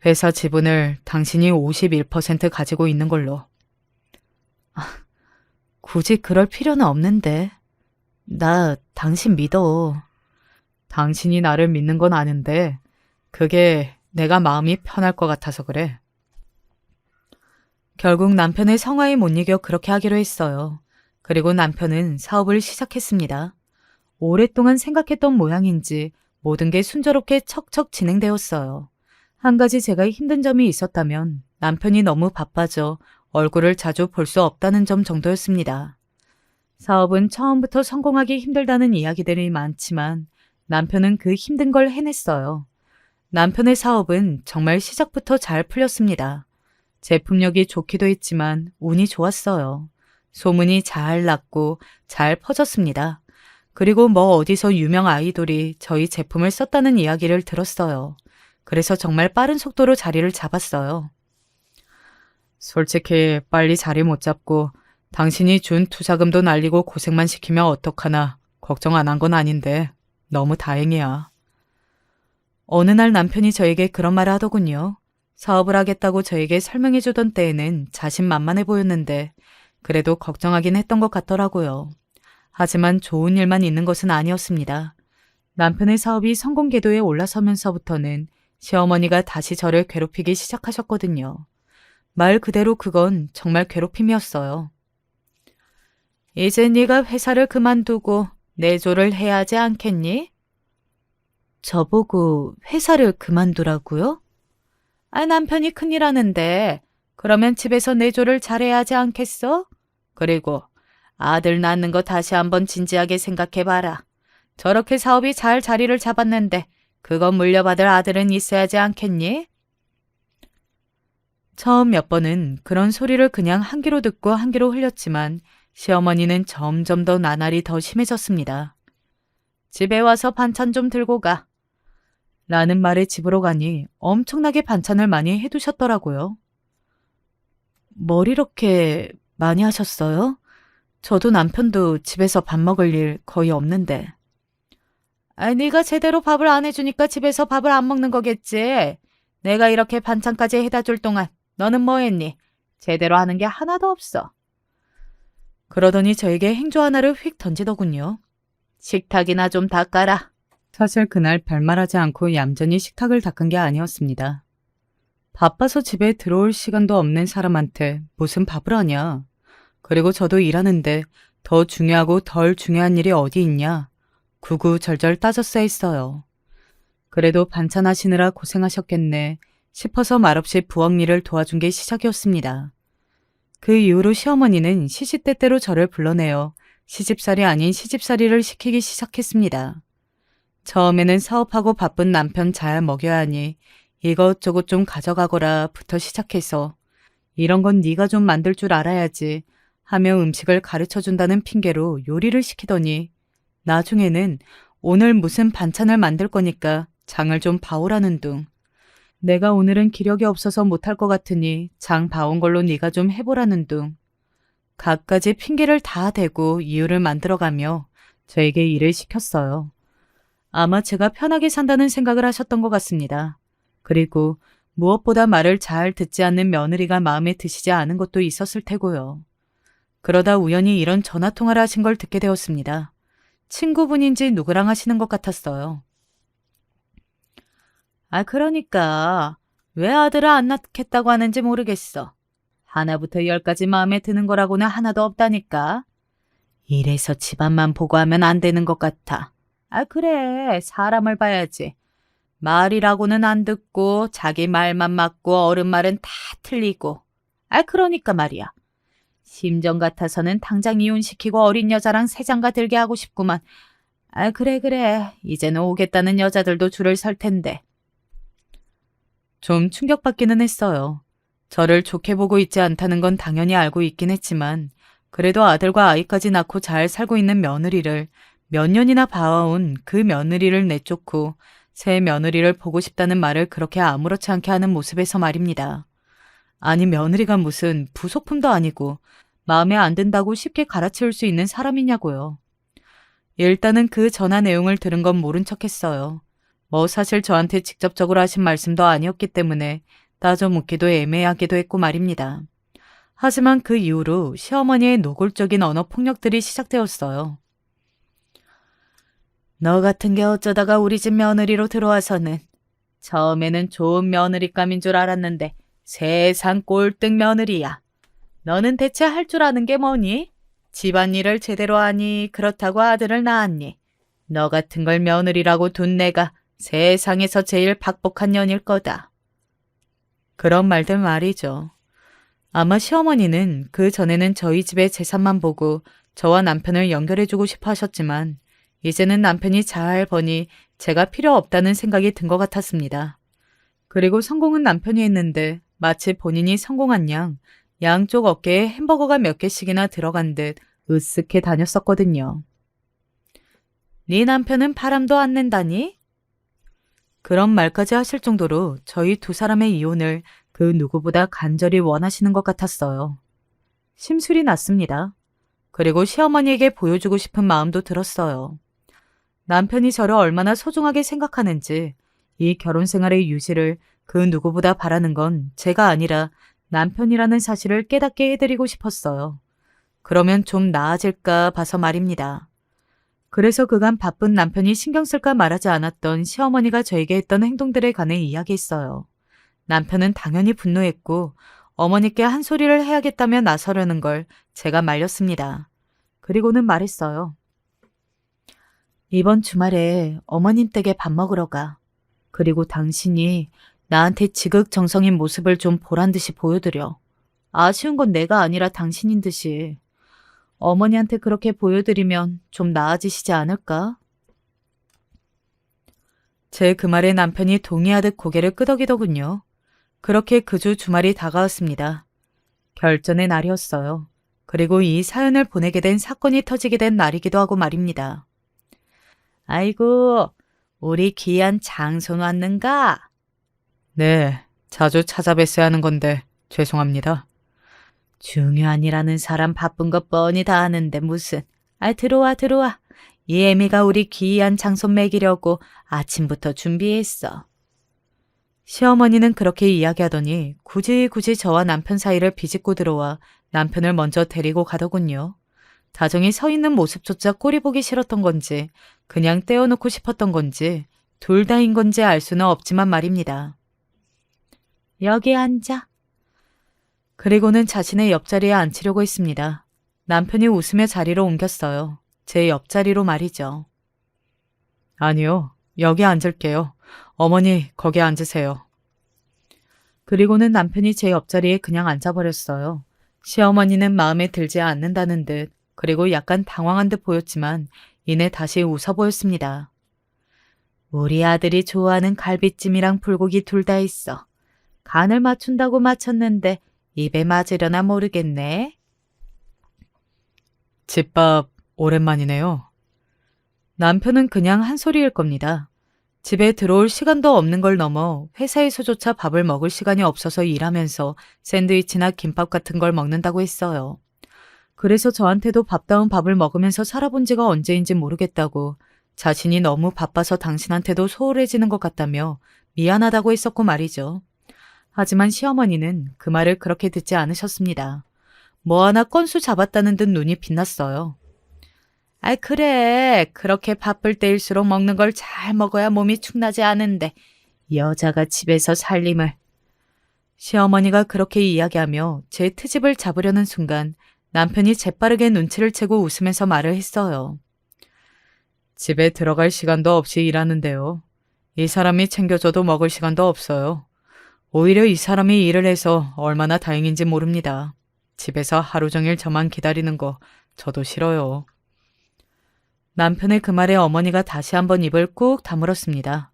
회사 지분을 당신이 51% 가지고 있는 걸로. 굳이 그럴 필요는 없는데. 나 당신 믿어. 당신이 나를 믿는 건 아는데 그게 내가 마음이 편할 것 같아서 그래. 결국 남편의 성화에 못 이겨 그렇게 하기로 했어요. 그리고 남편은 사업을 시작했습니다. 오랫동안 생각했던 모양인지 모든 게 순조롭게 척척 진행되었어요. 한 가지 제가 힘든 점이 있었다면 남편이 너무 바빠져 얼굴을 자주 볼 수 없다는 점 정도였습니다. 사업은 처음부터 성공하기 힘들다는 이야기들이 많지만 남편은 그 힘든 걸 해냈어요. 남편의 사업은 정말 시작부터 잘 풀렸습니다. 제품력이 좋기도 했지만 운이 좋았어요. 소문이 잘 났고 잘 퍼졌습니다. 그리고 뭐 어디서 유명 아이돌이 저희 제품을 썼다는 이야기를 들었어요. 그래서 정말 빠른 속도로 자리를 잡았어요. 솔직히 빨리 자리 못 잡고 당신이 준 투자금도 날리고 고생만 시키면 어떡하나 걱정 안 한 건 아닌데 너무 다행이야. 어느 날 남편이 저에게 그런 말을 하더군요. 사업을 하겠다고 저에게 설명해 주던 때에는 자신만만해 보였는데 그래도 걱정하긴 했던 것 같더라고요. 하지만 좋은 일만 있는 것은 아니었습니다. 남편의 사업이 성공 궤도에 올라서면서부터는 시어머니가 다시 저를 괴롭히기 시작하셨거든요. 말 그대로 그건 정말 괴롭힘이었어요. 이제 네가 회사를 그만두고 내조를 해야 하지 않겠니? 저보고 회사를 그만두라고요? 남편이 큰일 하는데 그러면 집에서 내조를 잘해야 하지 않겠어? 그리고 아들 낳는 거 다시 한번 진지하게 생각해봐라. 저렇게 사업이 잘 자리를 잡았는데 그거 물려받을 아들은 있어야지 않겠니? 처음 몇 번은 그런 소리를 그냥 한 귀로 듣고 한 귀로 흘렸지만 시어머니는 점점 더 나날이 더 심해졌습니다. 집에 와서 반찬 좀 들고 가. 라는 말에 집으로 가니 엄청나게 반찬을 많이 해두셨더라고요. 뭘 이렇게 많이 하셨어요? 저도 남편도 집에서 밥 먹을 일 거의 없는데. 네가 제대로 밥을 안 해주니까 집에서 밥을 안 먹는 거겠지. 내가 이렇게 반찬까지 해다 줄 동안 너는 뭐 했니? 제대로 하는 게 하나도 없어. 그러더니 저에게 행주 하나를 휙 던지더군요. 식탁이나 좀 닦아라. 사실 그날 별말하지 않고 얌전히 식탁을 닦은 게 아니었습니다. 바빠서 집에 들어올 시간도 없는 사람한테 무슨 밥을 하냐. 그리고 저도 일하는데 더 중요하고 덜 중요한 일이 어디 있냐. 구구절절 따졌어야 했어요. 그래도 반찬하시느라 고생하셨겠네 싶어서 말없이 부엌 일을 도와준 게 시작이었습니다. 그 이후로 시어머니는 시시때때로 저를 불러내어 시집살이 아닌 시집살이를 시키기 시작했습니다. 처음에는 사업하고 바쁜 남편 잘 먹여야 하니 이것저것 좀 가져가거라부터 시작해서 이런 건 네가 좀 만들 줄 알아야지 하며 음식을 가르쳐준다는 핑계로 요리를 시키더니 나중에는 오늘 무슨 반찬을 만들 거니까 장을 좀 봐오라는 둥. 내가 오늘은 기력이 없어서 못할 것 같으니 장 봐온 걸로 네가 좀 해보라는 둥. 갖가지 핑계를 다 대고 이유를 만들어가며 저에게 일을 시켰어요. 아마 제가 편하게 산다는 생각을 하셨던 것 같습니다. 그리고 무엇보다 말을 잘 듣지 않는 며느리가 마음에 드시지 않은 것도 있었을 테고요. 그러다 우연히 이런 전화통화를 하신 걸 듣게 되었습니다. 친구분인지 누구랑 하시는 것 같았어요. 그러니까 왜 아들을 안 낳겠다고 하는지 모르겠어. 하나부터 열까지 마음에 드는 거라고는 하나도 없다니까. 이래서 집안만 보고 하면 안 되는 것 같아. 그래. 사람을 봐야지. 말이라고는 안 듣고 자기 말만 맞고 어른 말은 다 틀리고. 그러니까 말이야. 심정 같아서는 당장 이혼시키고 어린 여자랑 새장가 들게 하고 싶구만. 그래, 그래. 이제는 오겠다는 여자들도 줄을 설 텐데. 좀 충격받기는 했어요. 저를 좋게 보고 있지 않다는 건 당연히 알고 있긴 했지만 그래도 아들과 아이까지 낳고 잘 살고 있는 며느리를 몇 년이나 봐온 그 며느리를 내쫓고 새 며느리를 보고 싶다는 말을 그렇게 아무렇지 않게 하는 모습에서 말입니다. 아니 며느리가 무슨 부속품도 아니고 마음에 안 든다고 쉽게 갈아치울 수 있는 사람이냐고요. 일단은 그 전화 내용을 들은 건 모른 척했어요. 사실 저한테 직접적으로 하신 말씀도 아니었기 때문에 따져 묻기도 애매하기도 했고 말입니다. 하지만 그 이후로 시어머니의 노골적인 언어 폭력들이 시작되었어요. 너 같은 게 어쩌다가 우리 집 며느리로 들어와서는 처음에는 좋은 며느리감인 줄 알았는데 세상 꼴등 며느리야. 너는 대체 할 줄 아는 게 뭐니? 집안일을 제대로 하니 그렇다고 아들을 낳았니? 너 같은 걸 며느리라고 둔 내가 세상에서 제일 박복한 년일 거다. 그런 말들 말이죠. 아마 시어머니는 그 전에는 저희 집의 재산만 보고 저와 남편을 연결해주고 싶어 하셨지만 이제는 남편이 잘 버니 제가 필요 없다는 생각이 든 것 같았습니다. 그리고 성공은 남편이 했는데 마치 본인이 성공한 양 양쪽 어깨에 햄버거가 몇 개씩이나 들어간 듯 으쓱해 다녔었거든요. 네 남편은 바람도 안 낸다니? 그런 말까지 하실 정도로 저희 두 사람의 이혼을 그 누구보다 간절히 원하시는 것 같았어요. 심술이 났습니다. 그리고 시어머니에게 보여주고 싶은 마음도 들었어요. 남편이 저를 얼마나 소중하게 생각하는지 이 결혼 생활의 유지를 그 누구보다 바라는 건 제가 아니라 남편이라는 사실을 깨닫게 해드리고 싶었어요. 그러면 좀 나아질까 봐서 말입니다. 그래서 그간 바쁜 남편이 신경 쓸까 말하지 않았던 시어머니가 저에게 했던 행동들에 관해 이야기했어요. 남편은 당연히 분노했고 어머니께 한 소리를 해야겠다며 나서려는 걸 제가 말렸습니다. 그리고는 말했어요. 이번 주말에 어머님 댁에 밥 먹으러 가. 그리고 당신이 나한테 지극정성인 모습을 좀 보란 듯이 보여드려. 아쉬운 건 내가 아니라 당신인 듯이. 어머니한테 그렇게 보여드리면 좀 나아지시지 않을까? 제 그 말에 남편이 동의하듯 고개를 끄덕이더군요. 그렇게 그 주 주말이 다가왔습니다. 결전의 날이었어요. 그리고 이 사연을 보내게 된 사건이 터지게 된 날이기도 하고 말입니다. 아이고, 우리 귀한 장손 왔는가? 네, 자주 찾아뵀어야 하는 건데 죄송합니다. 중요한 일하는 사람 바쁜 것 뻔히 다 아는데 무슨. 들어와 들어와. 이 애미가 우리 귀한 장손 먹이려고 아침부터 준비했어. 시어머니는 그렇게 이야기하더니 굳이 저와 남편 사이를 비집고 들어와 남편을 먼저 데리고 가더군요. 다정히 서 있는 모습조차 꼴이 보기 싫었던 건지 그냥 떼어놓고 싶었던 건지 둘 다인 건지 알 수는 없지만 말입니다. 여기 앉아. 그리고는 자신의 옆자리에 앉히려고 했습니다. 남편이 웃으며 자리로 옮겼어요. 제 옆자리로 말이죠. 아니요, 여기 앉을게요. 어머니, 거기 앉으세요. 그리고는 남편이 제 옆자리에 그냥 앉아버렸어요. 시어머니는 마음에 들지 않는다는 듯, 그리고 약간 당황한 듯 보였지만 이내 다시 웃어 보였습니다. 우리 아들이 좋아하는 갈비찜이랑 불고기 둘 다 있어. 간을 맞춘다고 맞췄는데 입에 맞으려나 모르겠네. 집밥 오랜만이네요. 남편은 그냥 한 소리일 겁니다. 집에 들어올 시간도 없는 걸 넘어 회사에서조차 밥을 먹을 시간이 없어서 일하면서 샌드위치나 김밥 같은 걸 먹는다고 했어요. 그래서 저한테도 밥다운 밥을 먹으면서 살아본 지가 언제인지 모르겠다고 자신이 너무 바빠서 당신한테도 소홀해지는 것 같다며 미안하다고 했었고 말이죠. 하지만 시어머니는 그 말을 그렇게 듣지 않으셨습니다. 뭐 하나 건수 잡았다는 듯 눈이 빛났어요. 그래. 그렇게 바쁠 때일수록 먹는 걸 잘 먹어야 몸이 축나지 않은데 여자가 집에서 살림을. 시어머니가 그렇게 이야기하며 제 트집을 잡으려는 순간 남편이 재빠르게 눈치를 채고 웃으면서 말을 했어요. 집에 들어갈 시간도 없이 일하는데요. 이 사람이 챙겨줘도 먹을 시간도 없어요. 오히려 이 사람이 일을 해서 얼마나 다행인지 모릅니다. 집에서 하루 종일 저만 기다리는 거 저도 싫어요. 남편의 그 말에 어머니가 다시 한번 입을 꾹 다물었습니다.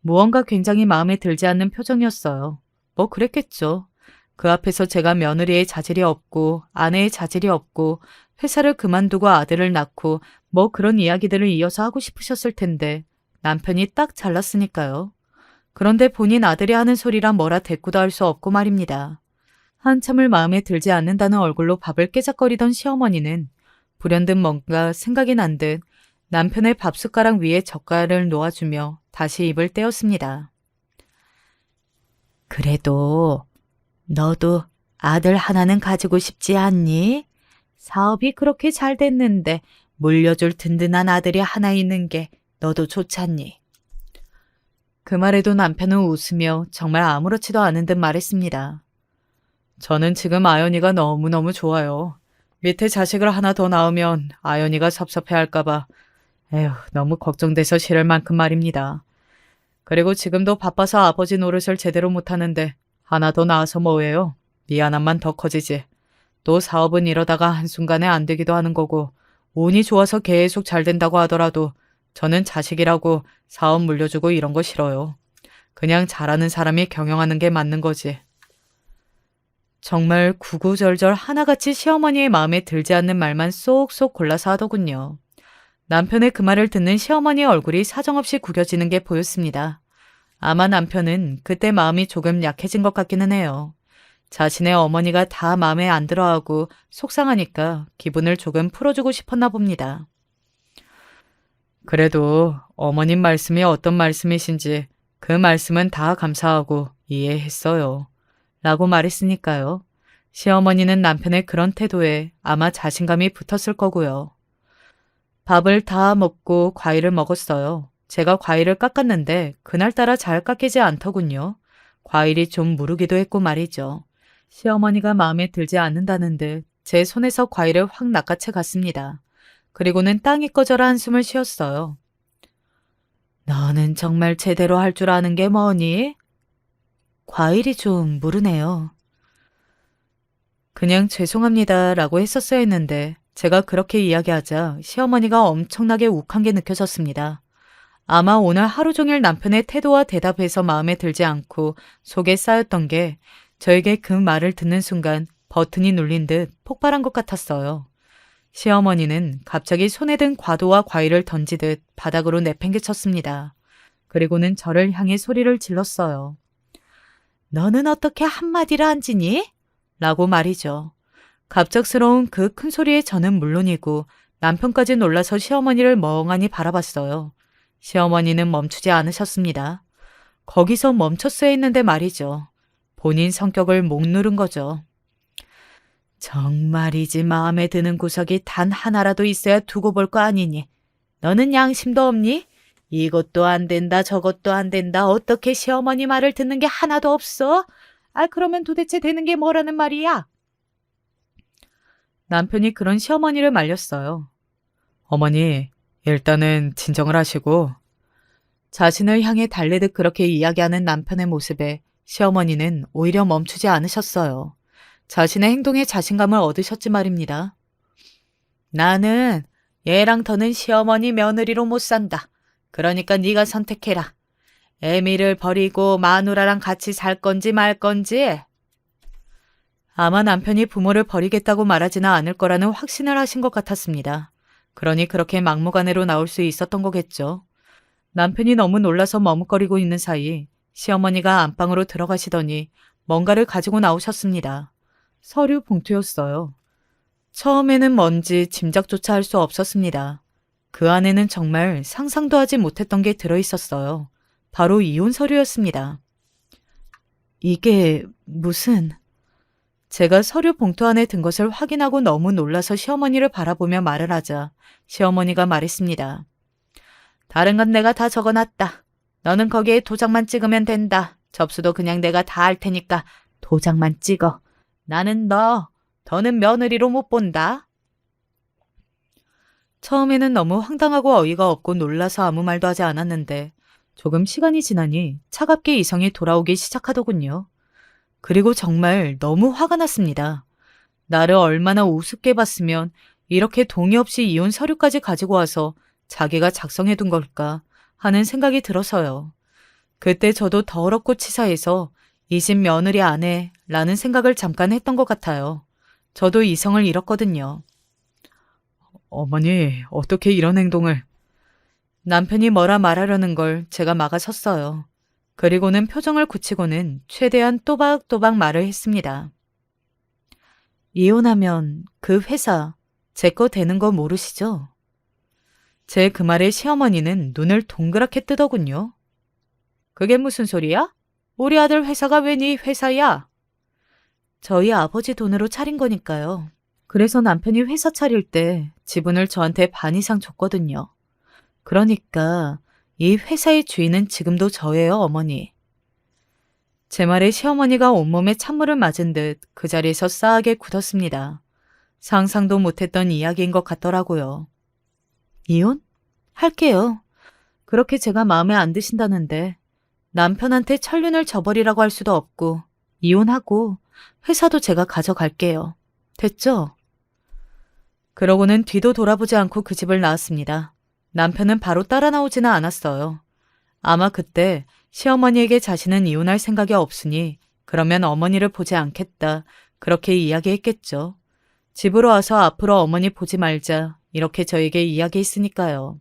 무언가 굉장히 마음에 들지 않는 표정이었어요. 뭐 그랬겠죠. 그 앞에서 제가 며느리의 자질이 없고 아내의 자질이 없고 회사를 그만두고 아들을 낳고 뭐 그런 이야기들을 이어서 하고 싶으셨을 텐데 남편이 딱 잘났으니까요. 그런데 본인 아들이 하는 소리라 뭐라 대꾸도 할 수 없고 말입니다. 한참을 마음에 들지 않는다는 얼굴로 밥을 깨작거리던 시어머니는 불현듯 뭔가 생각이 난 듯 남편의 밥숟가락 위에 젓갈을 놓아주며 다시 입을 떼었습니다. 그래도 너도 아들 하나는 가지고 싶지 않니? 사업이 그렇게 잘 됐는데 물려줄 든든한 아들이 하나 있는 게 너도 좋잖니? 그 말에도 남편은 웃으며 정말 아무렇지도 않은 듯 말했습니다. 저는 지금 아연이가 너무너무 좋아요. 밑에 자식을 하나 더 낳으면 아연이가 섭섭해할까봐 에휴 너무 걱정돼서 싫을 만큼 말입니다. 그리고 지금도 바빠서 아버지 노릇을 제대로 못하는데 하나 더 낳아서 뭐해요? 미안함만 더 커지지. 또 사업은 이러다가 한순간에 안 되기도 하는 거고 운이 좋아서 계속 잘 된다고 하더라도 저는 자식이라고 사업 물려주고 이런 거 싫어요. 그냥 잘하는 사람이 경영하는 게 맞는 거지. 정말 구구절절 하나같이 시어머니의 마음에 들지 않는 말만 쏙쏙 골라서 하더군요. 남편의 그 말을 듣는 시어머니의 얼굴이 사정없이 구겨지는 게 보였습니다. 아마 남편은 그때 마음이 조금 약해진 것 같기는 해요. 자신의 어머니가 다 마음에 안 들어하고 속상하니까 기분을 조금 풀어주고 싶었나 봅니다. 그래도 어머님 말씀이 어떤 말씀이신지 그 말씀은 다 감사하고 이해했어요. 라고 말했으니까요. 시어머니는 남편의 그런 태도에 아마 자신감이 붙었을 거고요. 밥을 다 먹고 과일을 먹었어요. 제가 과일을 깎았는데 그날따라 잘 깎이지 않더군요. 과일이 좀 무르기도 했고 말이죠. 시어머니가 마음에 들지 않는다는 듯 제 손에서 과일을 확 낚아채 갔습니다. 그리고는 땅이 꺼져라 한숨을 쉬었어요. 너는 정말 제대로 할 줄 아는 게 뭐니? 과일이 좀 무르네요. 그냥 죄송합니다 라고 했었어야 했는데 제가 그렇게 이야기하자 시어머니가 엄청나게 욱한 게 느껴졌습니다. 아마 오늘 하루 종일 남편의 태도와 대답에서 마음에 들지 않고 속에 쌓였던 게 저에게 그 말을 듣는 순간 버튼이 눌린 듯 폭발한 것 같았어요. 시어머니는 갑자기 손에 든 과도와 과일을 던지듯 바닥으로 내팽개쳤습니다. 그리고는 저를 향해 소리를 질렀어요. 너는 어떻게 한마디를 안 지니? 라고 말이죠. 갑작스러운 그 큰 소리에 저는 물론이고 남편까지 놀라서 시어머니를 멍하니 바라봤어요. 시어머니는 멈추지 않으셨습니다. 거기서 멈췄어야 했는데 말이죠. 본인 성격을 목 누른 거죠. 정말이지 마음에 드는 구석이 단 하나라도 있어야 두고 볼 거 아니니. 너는 양심도 없니? 이것도 안 된다 저것도 안 된다 어떻게 시어머니 말을 듣는 게 하나도 없어? 그러면 도대체 되는 게 뭐라는 말이야? 남편이 그런 시어머니를 말렸어요. 어머니, 일단은 진정을 하시고. 자신을 향해 달래듯 그렇게 이야기하는 남편의 모습에 시어머니는 오히려 멈추지 않으셨어요. 자신의 행동에 자신감을 얻으셨지 말입니다. 나는 얘랑 더는 시어머니 며느리로 못 산다. 그러니까 네가 선택해라. 애미를 버리고 마누라랑 같이 살 건지 말 건지. 아마 남편이 부모를 버리겠다고 말하지는 않을 거라는 확신을 하신 것 같았습니다. 그러니 그렇게 막무가내로 나올 수 있었던 거겠죠. 남편이 너무 놀라서 머뭇거리고 있는 사이 시어머니가 안방으로 들어가시더니 뭔가를 가지고 나오셨습니다. 서류 봉투였어요. 처음에는 뭔지 짐작조차 할 수 없었습니다. 그 안에는 정말 상상도 하지 못했던 게 들어있었어요. 바로 이혼 서류였습니다. 이게 무슨... 제가 서류 봉투 안에 든 것을 확인하고 너무 놀라서 시어머니를 바라보며 말을 하자 시어머니가 말했습니다. 다른 건 내가 다 적어놨다. 너는 거기에 도장만 찍으면 된다. 접수도 그냥 내가 다 할 테니까 도장만 찍어. 나는 더는 며느리로 못 본다. 처음에는 너무 황당하고 어이가 없고 놀라서 아무 말도 하지 않았는데 조금 시간이 지나니 차갑게 이성이 돌아오기 시작하더군요. 그리고 정말 너무 화가 났습니다. 나를 얼마나 우습게 봤으면 이렇게 동의 없이 이혼 서류까지 가지고 와서 자기가 작성해둔 걸까 하는 생각이 들어서요. 그때 저도 더럽고 치사해서 이 집 며느리 아내라는 생각을 잠깐 했던 것 같아요. 저도 이성을 잃었거든요. 어머니, 어떻게 이런 행동을... 남편이 뭐라 말하려는 걸 제가 막아섰어요. 그리고는 표정을 굳히고는 최대한 또박또박 말을 했습니다. 이혼하면 그 회사 제 거 되는 거 모르시죠? 제 그 말에 시어머니는 눈을 동그랗게 뜨더군요. 그게 무슨 소리야? 우리 아들 회사가 왜 네 회사야? 저희 아버지 돈으로 차린 거니까요. 그래서 남편이 회사 차릴 때 지분을 저한테 반 이상 줬거든요. 그러니까 이 회사의 주인은 지금도 저예요, 어머니. 제 말에 시어머니가 온몸에 찬물을 맞은 듯 그 자리에서 싸하게 굳었습니다. 상상도 못했던 이야기인 것 같더라고요. 이혼? 할게요. 그렇게 제가 마음에 안 드신다는데 남편한테 천륜을 저버리라고 할 수도 없고 이혼하고 회사도 제가 가져갈게요. 됐죠? 그러고는 뒤도 돌아보지 않고 그 집을 나왔습니다. 남편은 바로 따라 나오지는 않았어요. 아마 그때 시어머니에게 자신은 이혼할 생각이 없으니 그러면 어머니를 보지 않겠다. 그렇게 이야기했겠죠. 집으로 와서 앞으로 어머니 보지 말자. 이렇게 저에게 이야기했으니까요.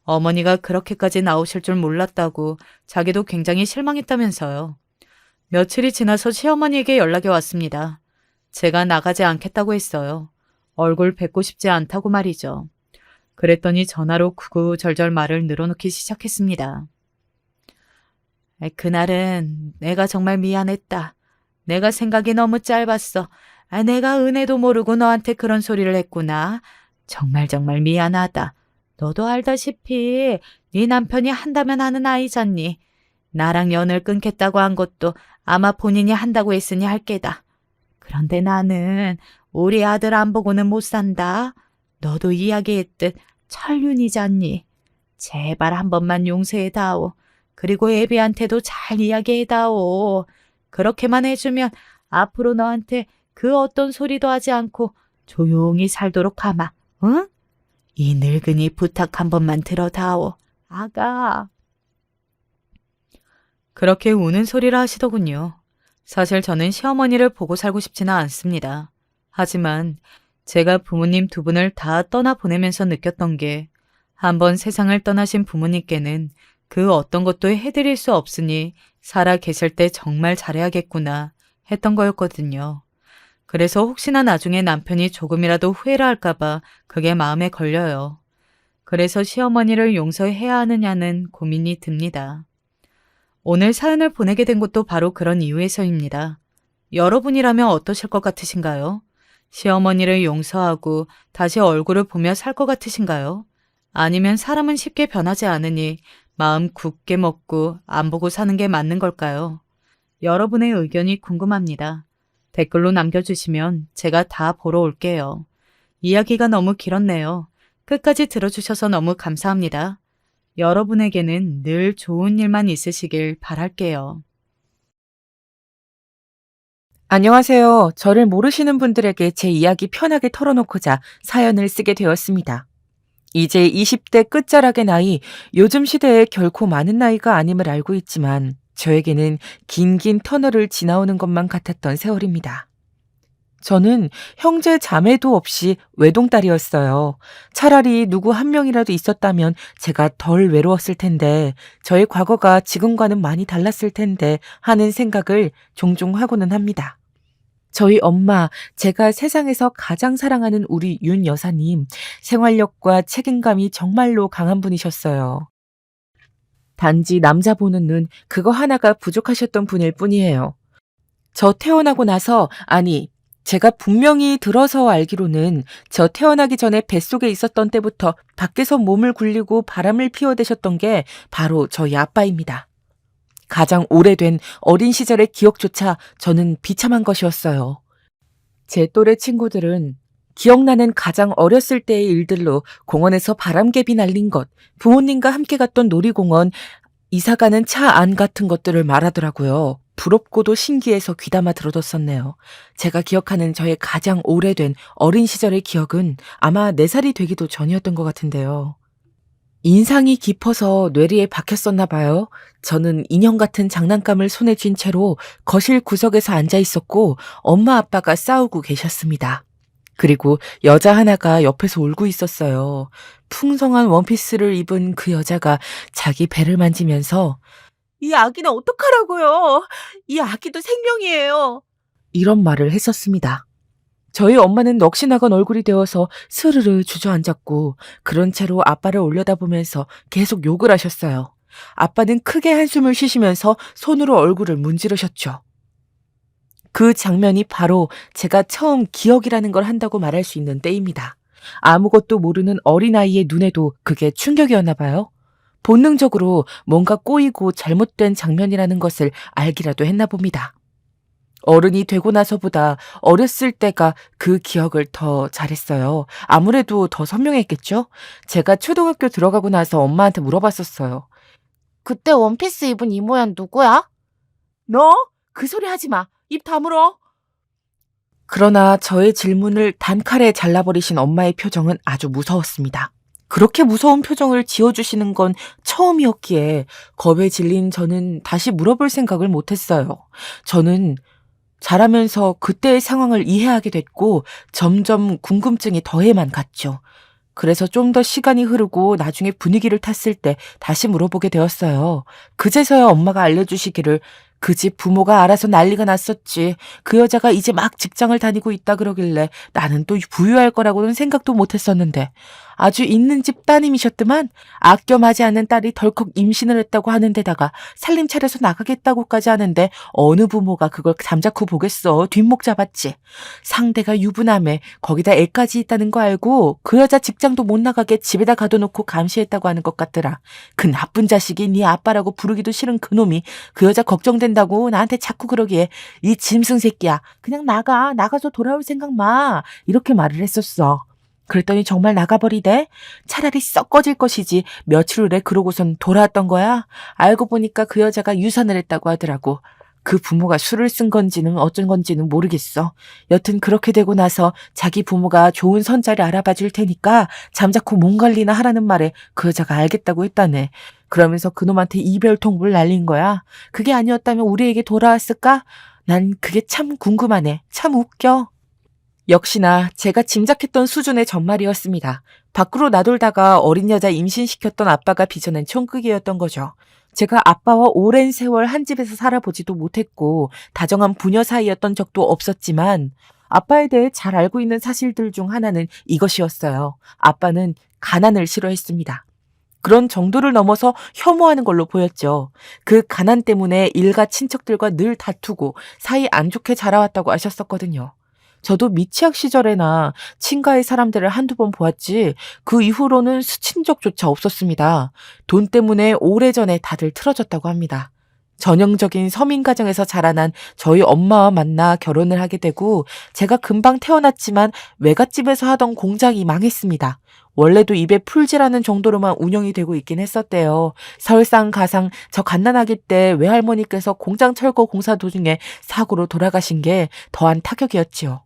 어머니가 그렇게까지 나오실 줄 몰랐다고 자기도 굉장히 실망했다면서요. 며칠이 지나서 시어머니에게 연락이 왔습니다. 제가 나가지 않겠다고 했어요. 얼굴 뵙고 싶지 않다고 말이죠. 그랬더니 전화로 구구절절 말을 늘어놓기 시작했습니다. 그날은 내가 정말 미안했다. 내가 생각이 너무 짧았어. 내가 은혜도 모르고 너한테 그런 소리를 했구나. 정말 미안하다. 너도 알다시피 네 남편이 한다면 하는 아이잖니. 나랑 연을 끊겠다고 한 것도 아마 본인이 한다고 했으니 할 게다. 그런데 나는 우리 아들 안 보고는 못 산다. 너도 이야기했듯 천륜이잖니. 제발 한 번만 용서해다오. 그리고 애비한테도 잘 이야기해다오. 그렇게만 해주면 앞으로 너한테 그 어떤 소리도 하지 않고 조용히 살도록 하마. 응? 이 늙은이 부탁 한 번만 들어다오. 아가. 그렇게 우는 소리를 하시더군요. 사실 저는 시어머니를 보고 살고 싶지는 않습니다. 하지만 제가 부모님 두 분을 다 떠나보내면서 느꼈던 게 한번 세상을 떠나신 부모님께는 그 어떤 것도 해드릴 수 없으니 살아 계실 때 정말 잘해야겠구나 했던 거였거든요. 그래서 혹시나 나중에 남편이 조금이라도 후회를 할까봐 그게 마음에 걸려요. 그래서 시어머니를 용서해야 하느냐는 고민이 듭니다. 오늘 사연을 보내게 된 것도 바로 그런 이유에서입니다. 여러분이라면 어떠실 것 같으신가요? 시어머니를 용서하고 다시 얼굴을 보며 살 것 같으신가요? 아니면 사람은 쉽게 변하지 않으니 마음 굳게 먹고 안 보고 사는 게 맞는 걸까요? 여러분의 의견이 궁금합니다. 댓글로 남겨주시면 제가 다 보러 올게요. 이야기가 너무 길었네요. 끝까지 들어주셔서 너무 감사합니다. 여러분에게는 늘 좋은 일만 있으시길 바랄게요. 안녕하세요. 저를 모르시는 분들에게 제 이야기 편하게 털어놓고자 사연을 쓰게 되었습니다. 이제 20대 끝자락의 나이, 요즘 시대에 결코 많은 나이가 아님을 알고 있지만 저에게는 긴 터널을 지나오는 것만 같았던 세월입니다. 저는 형제 자매도 없이 외동딸이었어요. 차라리 누구 한 명이라도 있었다면 제가 덜 외로웠을 텐데, 저의 과거가 지금과는 많이 달랐을 텐데 하는 생각을 종종 하고는 합니다. 저희 엄마, 제가 세상에서 가장 사랑하는 우리 윤 여사님, 생활력과 책임감이 정말로 강한 분이셨어요. 단지 남자 보는 눈, 그거 하나가 부족하셨던 분일 뿐이에요. 저 태어나고 나서, 아니, 제가 분명히 들어서 알기로는 저 태어나기 전에 뱃속에 있었던 때부터 밖에서 몸을 굴리고 바람을 피워대셨던 게 바로 저희 아빠입니다. 가장 오래된 어린 시절의 기억조차 저는 비참한 것이었어요. 제 또래 친구들은 기억나는 가장 어렸을 때의 일들로 공원에서 바람개비 날린 것, 부모님과 함께 갔던 놀이공원, 이사가는 차 안 같은 것들을 말하더라고요. 부럽고도 신기해서 귀담아 들어뒀었네요. 제가 기억하는 저의 가장 오래된 어린 시절의 기억은 아마 4살이 되기도 전이었던 것 같은데요. 인상이 깊어서 뇌리에 박혔었나 봐요. 저는 인형 같은 장난감을 손에 쥔 채로 거실 구석에서 앉아 있었고 엄마 아빠가 싸우고 계셨습니다. 그리고 여자 하나가 옆에서 울고 있었어요. 풍성한 원피스를 입은 그 여자가 자기 배를 만지면서 이 아기는 어떡하라고요? 이 아기도 생명이에요. 이런 말을 했었습니다. 저희 엄마는 넋이 나간 얼굴이 되어서 스르르 주저앉았고 그런 채로 아빠를 올려다보면서 계속 욕을 하셨어요. 아빠는 크게 한숨을 쉬시면서 손으로 얼굴을 문지르셨죠. 그 장면이 바로 제가 처음 기억이라는 걸 한다고 말할 수 있는 때입니다. 아무것도 모르는 어린아이의 눈에도 그게 충격이었나 봐요. 본능적으로 뭔가 꼬이고 잘못된 장면이라는 것을 알기라도 했나 봅니다. 어른이 되고 나서보다 어렸을 때가 그 기억을 더 잘했어요. 아무래도 더 선명했겠죠? 제가 초등학교 들어가고 나서 엄마한테 물어봤었어요. 그때 원피스 입은 이모양 누구야? 너? 그 소리 하지 마. 입 다물어. 그러나 저의 질문을 단칼에 잘라버리신 엄마의 표정은 아주 무서웠습니다. 그렇게 무서운 표정을 지어주시는 건 처음이었기에 겁에 질린 저는 다시 물어볼 생각을 못했어요. 저는 자라면서 그때의 상황을 이해하게 됐고 점점 궁금증이 더해만 갔죠. 그래서 좀 더 시간이 흐르고 나중에 분위기를 탔을 때 다시 물어보게 되었어요. 그제서야 엄마가 알려주시기를 그 집 부모가 알아서 난리가 났었지. 그 여자가 이제 막 직장을 다니고 있다 그러길래 나는 또 부유할 거라고는 생각도 못했었는데 아주 있는 집 따님이셨더만 아껴 마지 않는 딸이 덜컥 임신을 했다고 하는 데다가 살림 차려서 나가겠다고까지 하는데 어느 부모가 그걸 잠자코 보겠어. 뒷목 잡았지. 상대가 유부남에 거기다 애까지 있다는 거 알고 그 여자 직장도 못 나가게 집에다 가둬놓고 감시했다고 하는 것 같더라. 그 나쁜 자식이 네 아빠라고 부르기도 싫은 그놈이 그 여자 걱정된다고 나한테 자꾸 그러기에 이 짐승 새끼야. 그냥 나가서 돌아올 생각 마. 이렇게 말을 했었어. 그랬더니 정말 나가버리대. 차라리 썩 꺼질 것이지 며칠 후에 그러고선 돌아왔던 거야. 알고 보니까 그 여자가 유산을 했다고 하더라고. 그 부모가 술을 쓴 건지는 어쩐 건지는 모르겠어. 여튼 그렇게 되고 나서 자기 부모가 좋은 선자를 알아봐 줄 테니까 잠자코 몸 관리나 하라는 말에 그 여자가 알겠다고 했다네. 그러면서 그놈한테 이별 통보를 날린 거야. 그게 아니었다면 우리에게 돌아왔을까? 난 그게 참 궁금하네. 참 웃겨. 역시나 제가 짐작했던 수준의 전말이었습니다. 밖으로 나돌다가 어린 여자 임신시켰던 아빠가 빚어낸 총극이었던 거죠. 제가 아빠와 오랜 세월 한 집에서 살아보지도 못했고 다정한 부녀 사이였던 적도 없었지만 아빠에 대해 잘 알고 있는 사실들 중 하나는 이것이었어요. 아빠는 가난을 싫어했습니다. 그런 정도를 넘어서 혐오하는 걸로 보였죠. 그 가난 때문에 일가 친척들과 늘 다투고 사이 안 좋게 자라왔다고 하셨었거든요. 저도 미취학 시절에나 친가의 사람들을 한두 번 보았지 그 이후로는 스친 적조차 없었습니다. 돈 때문에 오래전에 다들 틀어졌다고 합니다. 전형적인 서민 가정에서 자라난 저희 엄마와 만나 결혼을 하게 되고 제가 금방 태어났지만 외갓집에서 하던 공장이 망했습니다. 원래도 입에 풀질하는 정도로만 운영이 되고 있긴 했었대요. 설상가상 저 갓난아기 때 외할머니께서 공장 철거 공사 도중에 사고로 돌아가신 게 더한 타격이었지요.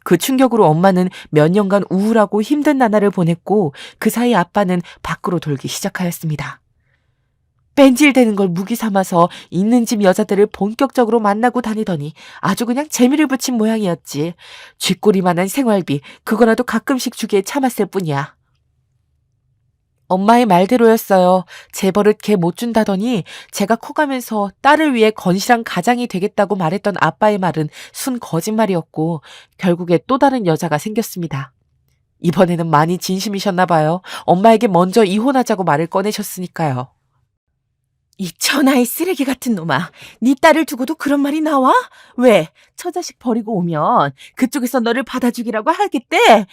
그 충격으로 엄마는 몇 년간 우울하고 힘든 나날을 보냈고 그 사이 아빠는 밖으로 돌기 시작하였습니다. 뺀질대는 걸 무기 삼아서 있는 집 여자들을 본격적으로 만나고 다니더니 아주 그냥 재미를 붙인 모양이었지. 쥐꼬리만한 생활비 그거라도 가끔씩 주기에 참았을 뿐이야. 엄마의 말대로였어요. 제 버릇 걔 못 준다더니 제가 커가면서 딸을 위해 건실한 가장이 되겠다고 말했던 아빠의 말은 순 거짓말이었고 결국에 또 다른 여자가 생겼습니다. 이번에는 많이 진심이셨나 봐요. 엄마에게 먼저 이혼하자고 말을 꺼내셨으니까요. 이 천하의 쓰레기 같은 놈아. 네 딸을 두고도 그런 말이 나와? 왜? 처자식 버리고 오면 그쪽에서 너를 받아주기라고 하겠대?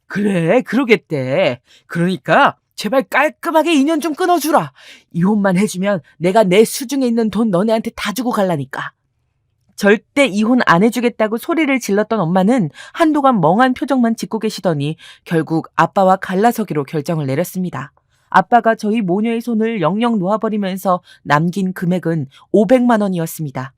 그래, 그러겠대. 그러니까 제발 깔끔하게 인연 좀 끊어주라. 이혼만 해주면 내가 내 수중에 있는 돈 너네한테 다 주고 갈라니까. 절대 이혼 안 해주겠다고 소리를 질렀던 엄마는 한동안 멍한 표정만 짓고 계시더니 결국 아빠와 갈라서기로 결정을 내렸습니다. 아빠가 저희 모녀의 손을 영영 놓아버리면서 남긴 금액은 500만 원이었습니다.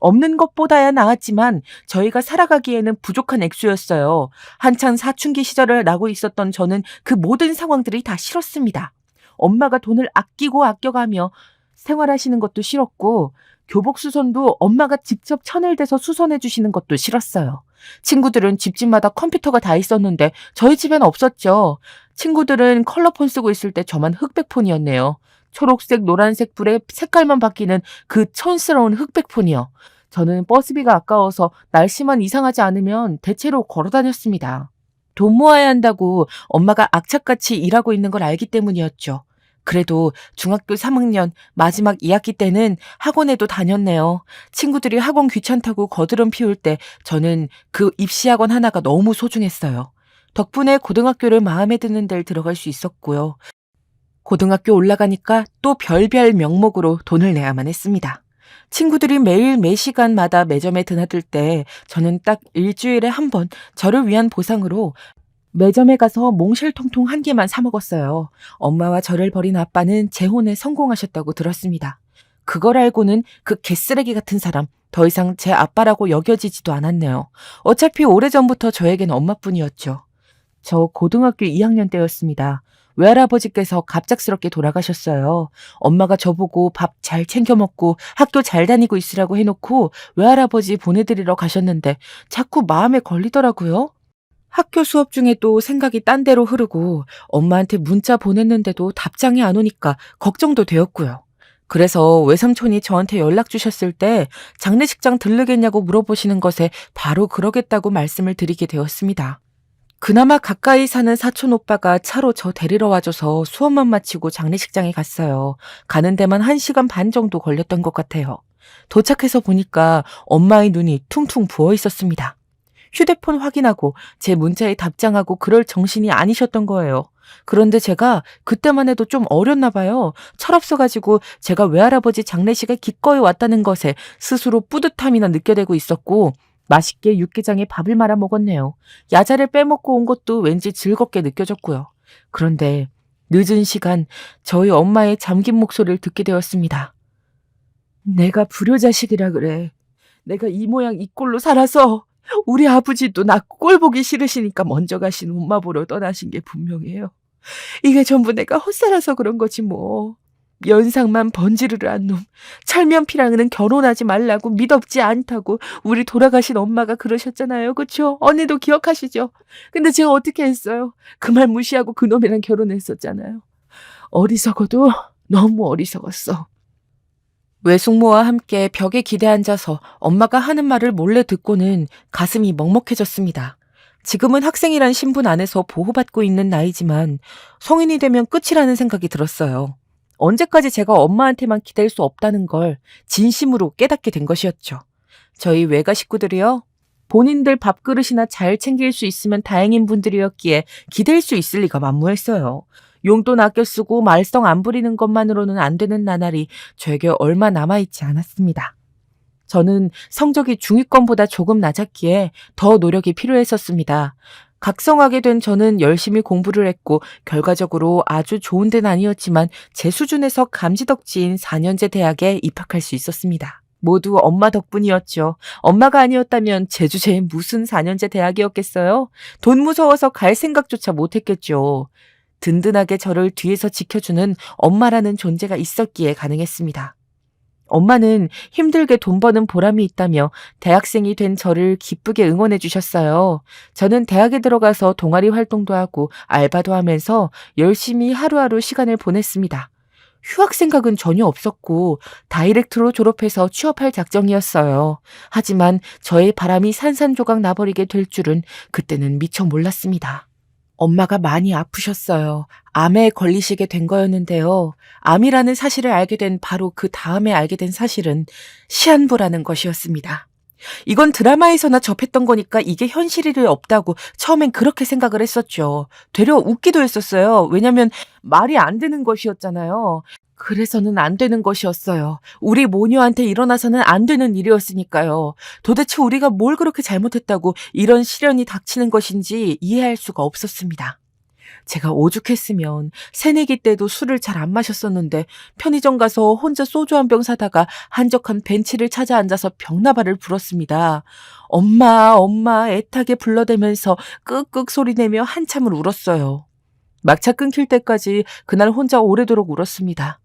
없는 것보다야 나았지만 저희가 살아가기에는 부족한 액수였어요. 한창 사춘기 시절을 나고 있었던 저는 그 모든 상황들이 다 싫었습니다. 엄마가 돈을 아끼고 아껴가며 생활하시는 것도 싫었고 교복 수선도 엄마가 직접 천을 대서 수선해 주시는 것도 싫었어요. 친구들은 집집마다 컴퓨터가 다 있었는데 저희 집엔 없었죠. 친구들은 컬러폰 쓰고 있을 때 저만 흑백폰이었네요. 초록색, 노란색 불에 색깔만 바뀌는 그 촌스러운 흑백폰이요. 저는 버스비가 아까워서 날씨만 이상하지 않으면 대체로 걸어 다녔습니다. 돈 모아야 한다고 엄마가 악착같이 일하고 있는 걸 알기 때문이었죠. 그래도 중학교 3학년 마지막 2학기 때는 학원에도 다녔네요. 친구들이 학원 귀찮다고 거드름 피울 때 저는 그 입시학원 하나가 너무 소중했어요. 덕분에 고등학교를 마음에 드는 데를 들어갈 수 있었고요. 고등학교 올라가니까 또 별별 명목으로 돈을 내야만 했습니다. 친구들이 매일 매 시간마다 매점에 드나들 때 저는 딱 일주일에 한 번 저를 위한 보상으로 매점에 가서 몽쉘통통 한 개만 사 먹었어요. 엄마와 저를 버린 아빠는 재혼에 성공하셨다고 들었습니다. 그걸 알고는 그 개쓰레기 같은 사람 더 이상 제 아빠라고 여겨지지도 않았네요. 어차피 오래전부터 저에겐 엄마뿐이었죠. 저 고등학교 2학년 때였습니다. 외할아버지께서 갑작스럽게 돌아가셨어요. 엄마가 저보고 밥 잘 챙겨 먹고 학교 잘 다니고 있으라고 해놓고 외할아버지 보내드리러 가셨는데 자꾸 마음에 걸리더라고요. 학교 수업 중에도 생각이 딴 데로 흐르고 엄마한테 문자 보냈는데도 답장이 안 오니까 걱정도 되었고요. 그래서 외삼촌이 저한테 연락 주셨을 때 장례식장 들르겠냐고 물어보시는 것에 바로 그러겠다고 말씀을 드리게 되었습니다. 그나마 가까이 사는 사촌 오빠가 차로 저 데리러 와줘서 수업만 마치고 장례식장에 갔어요. 가는 데만 1시간 반 정도 걸렸던 것 같아요. 도착해서 보니까 엄마의 눈이 퉁퉁 부어 있었습니다. 휴대폰 확인하고 제 문자에 답장하고 그럴 정신이 아니셨던 거예요. 그런데 제가 그때만 해도 좀 어렸나 봐요. 철없어가지고 제가 외할아버지 장례식에 기꺼이 왔다는 것에 스스로 뿌듯함이나 느껴대고 있었고 맛있게 육개장에 밥을 말아 먹었네요. 야자를 빼먹고 온 것도 왠지 즐겁게 느껴졌고요. 그런데 늦은 시간 저희 엄마의 잠긴 목소리를 듣게 되었습니다. 내가 불효자식이라 그래. 내가 이 모양 이 꼴로 살아서 우리 아버지도 나 꼴 보기 싫으시니까 먼저 가신 엄마 보러 떠나신 게 분명해요. 이게 전부 내가 헛살아서 그런 거지 뭐. 연상만 번지르르한 놈. 철면피랑은 결혼하지 말라고 믿업지 않다고 우리 돌아가신 엄마가 그러셨잖아요. 그쵸? 언니도 기억하시죠? 근데 제가 어떻게 했어요? 그 말 무시하고 그놈이랑 결혼했었잖아요. 어리석어도 너무 어리석었어. 외숙모와 함께 벽에 기대 앉아서 엄마가 하는 말을 몰래 듣고는 가슴이 먹먹해졌습니다. 지금은 학생이란 신분 안에서 보호받고 있는 나이지만 성인이 되면 끝이라는 생각이 들었어요. 언제까지 제가 엄마한테만 기댈 수 없다는 걸 진심으로 깨닫게 된 것이었죠. 저희 외가 식구들이요. 본인들 밥그릇이나 잘 챙길 수 있으면 다행인 분들이었기에 기댈 수 있을 리가 만무했어요. 용돈 아껴 쓰고 말썽 안 부리는 것만으로는 안 되는 나날이 저에게 얼마 남아있지 않았습니다. 저는 성적이 중위권보다 조금 낮았기에 더 노력이 필요했었습니다. 각성하게 된 저는 열심히 공부를 했고 결과적으로 아주 좋은 데는 아니었지만 제 수준에서 감지덕지인 4년제 대학에 입학할 수 있었습니다. 모두 엄마 덕분이었죠. 엄마가 아니었다면 제 주제에 무슨 4년제 대학이었겠어요? 돈 무서워서 갈 생각조차 못했겠죠. 든든하게 저를 뒤에서 지켜주는 엄마라는 존재가 있었기에 가능했습니다. 엄마는 힘들게 돈 버는 보람이 있다며 대학생이 된 저를 기쁘게 응원해 주셨어요. 저는 대학에 들어가서 동아리 활동도 하고 알바도 하면서 열심히 하루하루 시간을 보냈습니다. 휴학 생각은 전혀 없었고 다이렉트로 졸업해서 취업할 작정이었어요. 하지만 저의 바람이 산산조각 나버리게 될 줄은 그때는 미처 몰랐습니다. 엄마가 많이 아프셨어요. 암에 걸리시게 된 거였는데요. 암이라는 사실을 알게 된 바로 그 다음에 알게 된 사실은 시한부라는 것이었습니다. 이건 드라마에서나 접했던 거니까 이게 현실이 없다고 처음엔 그렇게 생각을 했었죠. 되려 웃기도 했었어요. 왜냐면 말이 안 되는 것이었잖아요. 그래서는 안 되는 것이었어요. 우리 모녀한테 일어나서는 안 되는 일이었으니까요. 도대체 우리가 뭘 그렇게 잘못했다고 이런 시련이 닥치는 것인지 이해할 수가 없었습니다. 제가 오죽했으면 새내기 때도 술을 잘 안 마셨었는데 편의점 가서 혼자 소주 한 병 사다가 한적한 벤치를 찾아 앉아서 병나발을 불었습니다. 엄마, 엄마 애타게 불러대면서 끄끄 소리내며 한참을 울었어요. 막차 끊길 때까지 그날 혼자 오래도록 울었습니다.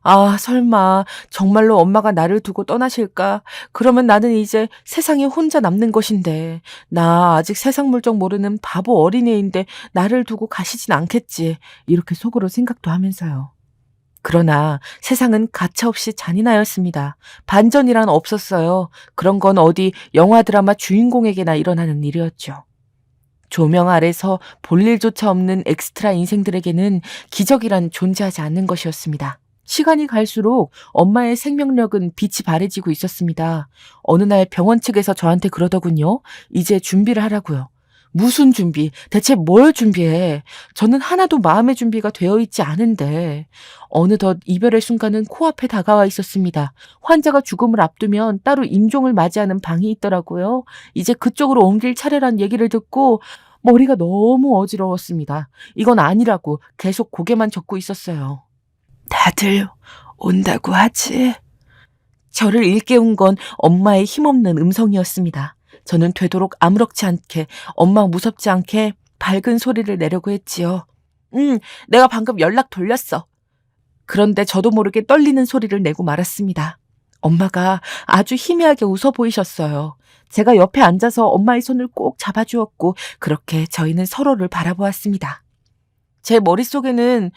아, 설마 정말로 엄마가 나를 두고 떠나실까? 그러면 나는 이제 세상에 혼자 남는 것인데 나 아직 세상 물정 모르는 바보 어린애인데 나를 두고 가시진 않겠지. 이렇게 속으로 생각도 하면서요. 그러나 세상은 가차없이 잔인하였습니다. 반전이란 없었어요. 그런 건 어디 영화 드라마 주인공에게나 일어나는 일이었죠. 조명 아래서 볼 일조차 없는 엑스트라 인생들에게는 기적이란 존재하지 않는 것이었습니다. 시간이 갈수록 엄마의 생명력은 빛이 바래지고 있었습니다. 어느 날 병원 측에서 저한테 그러더군요. 이제 준비를 하라고요. 무슨 준비? 대체 뭘 준비해? 저는 하나도 마음의 준비가 되어 있지 않은데 어느덧 이별의 순간은 코앞에 다가와 있었습니다. 환자가 죽음을 앞두면 따로 임종을 맞이하는 방이 있더라고요. 이제 그쪽으로 옮길 차례란 얘기를 듣고 머리가 너무 어지러웠습니다. 이건 아니라고 계속 고개만 젓고 있었어요. 다들 온다고 하지? 저를 일깨운 건 엄마의 힘없는 음성이었습니다. 저는 되도록 아무렇지 않게 엄마 무섭지 않게 밝은 소리를 내려고 했지요. 내가 방금 연락 돌렸어. 그런데 저도 모르게 떨리는 소리를 내고 말았습니다. 엄마가 아주 희미하게 웃어 보이셨어요. 제가 옆에 앉아서 엄마의 손을 꼭 잡아주었고 그렇게 저희는 서로를 바라보았습니다. 제 머릿속에는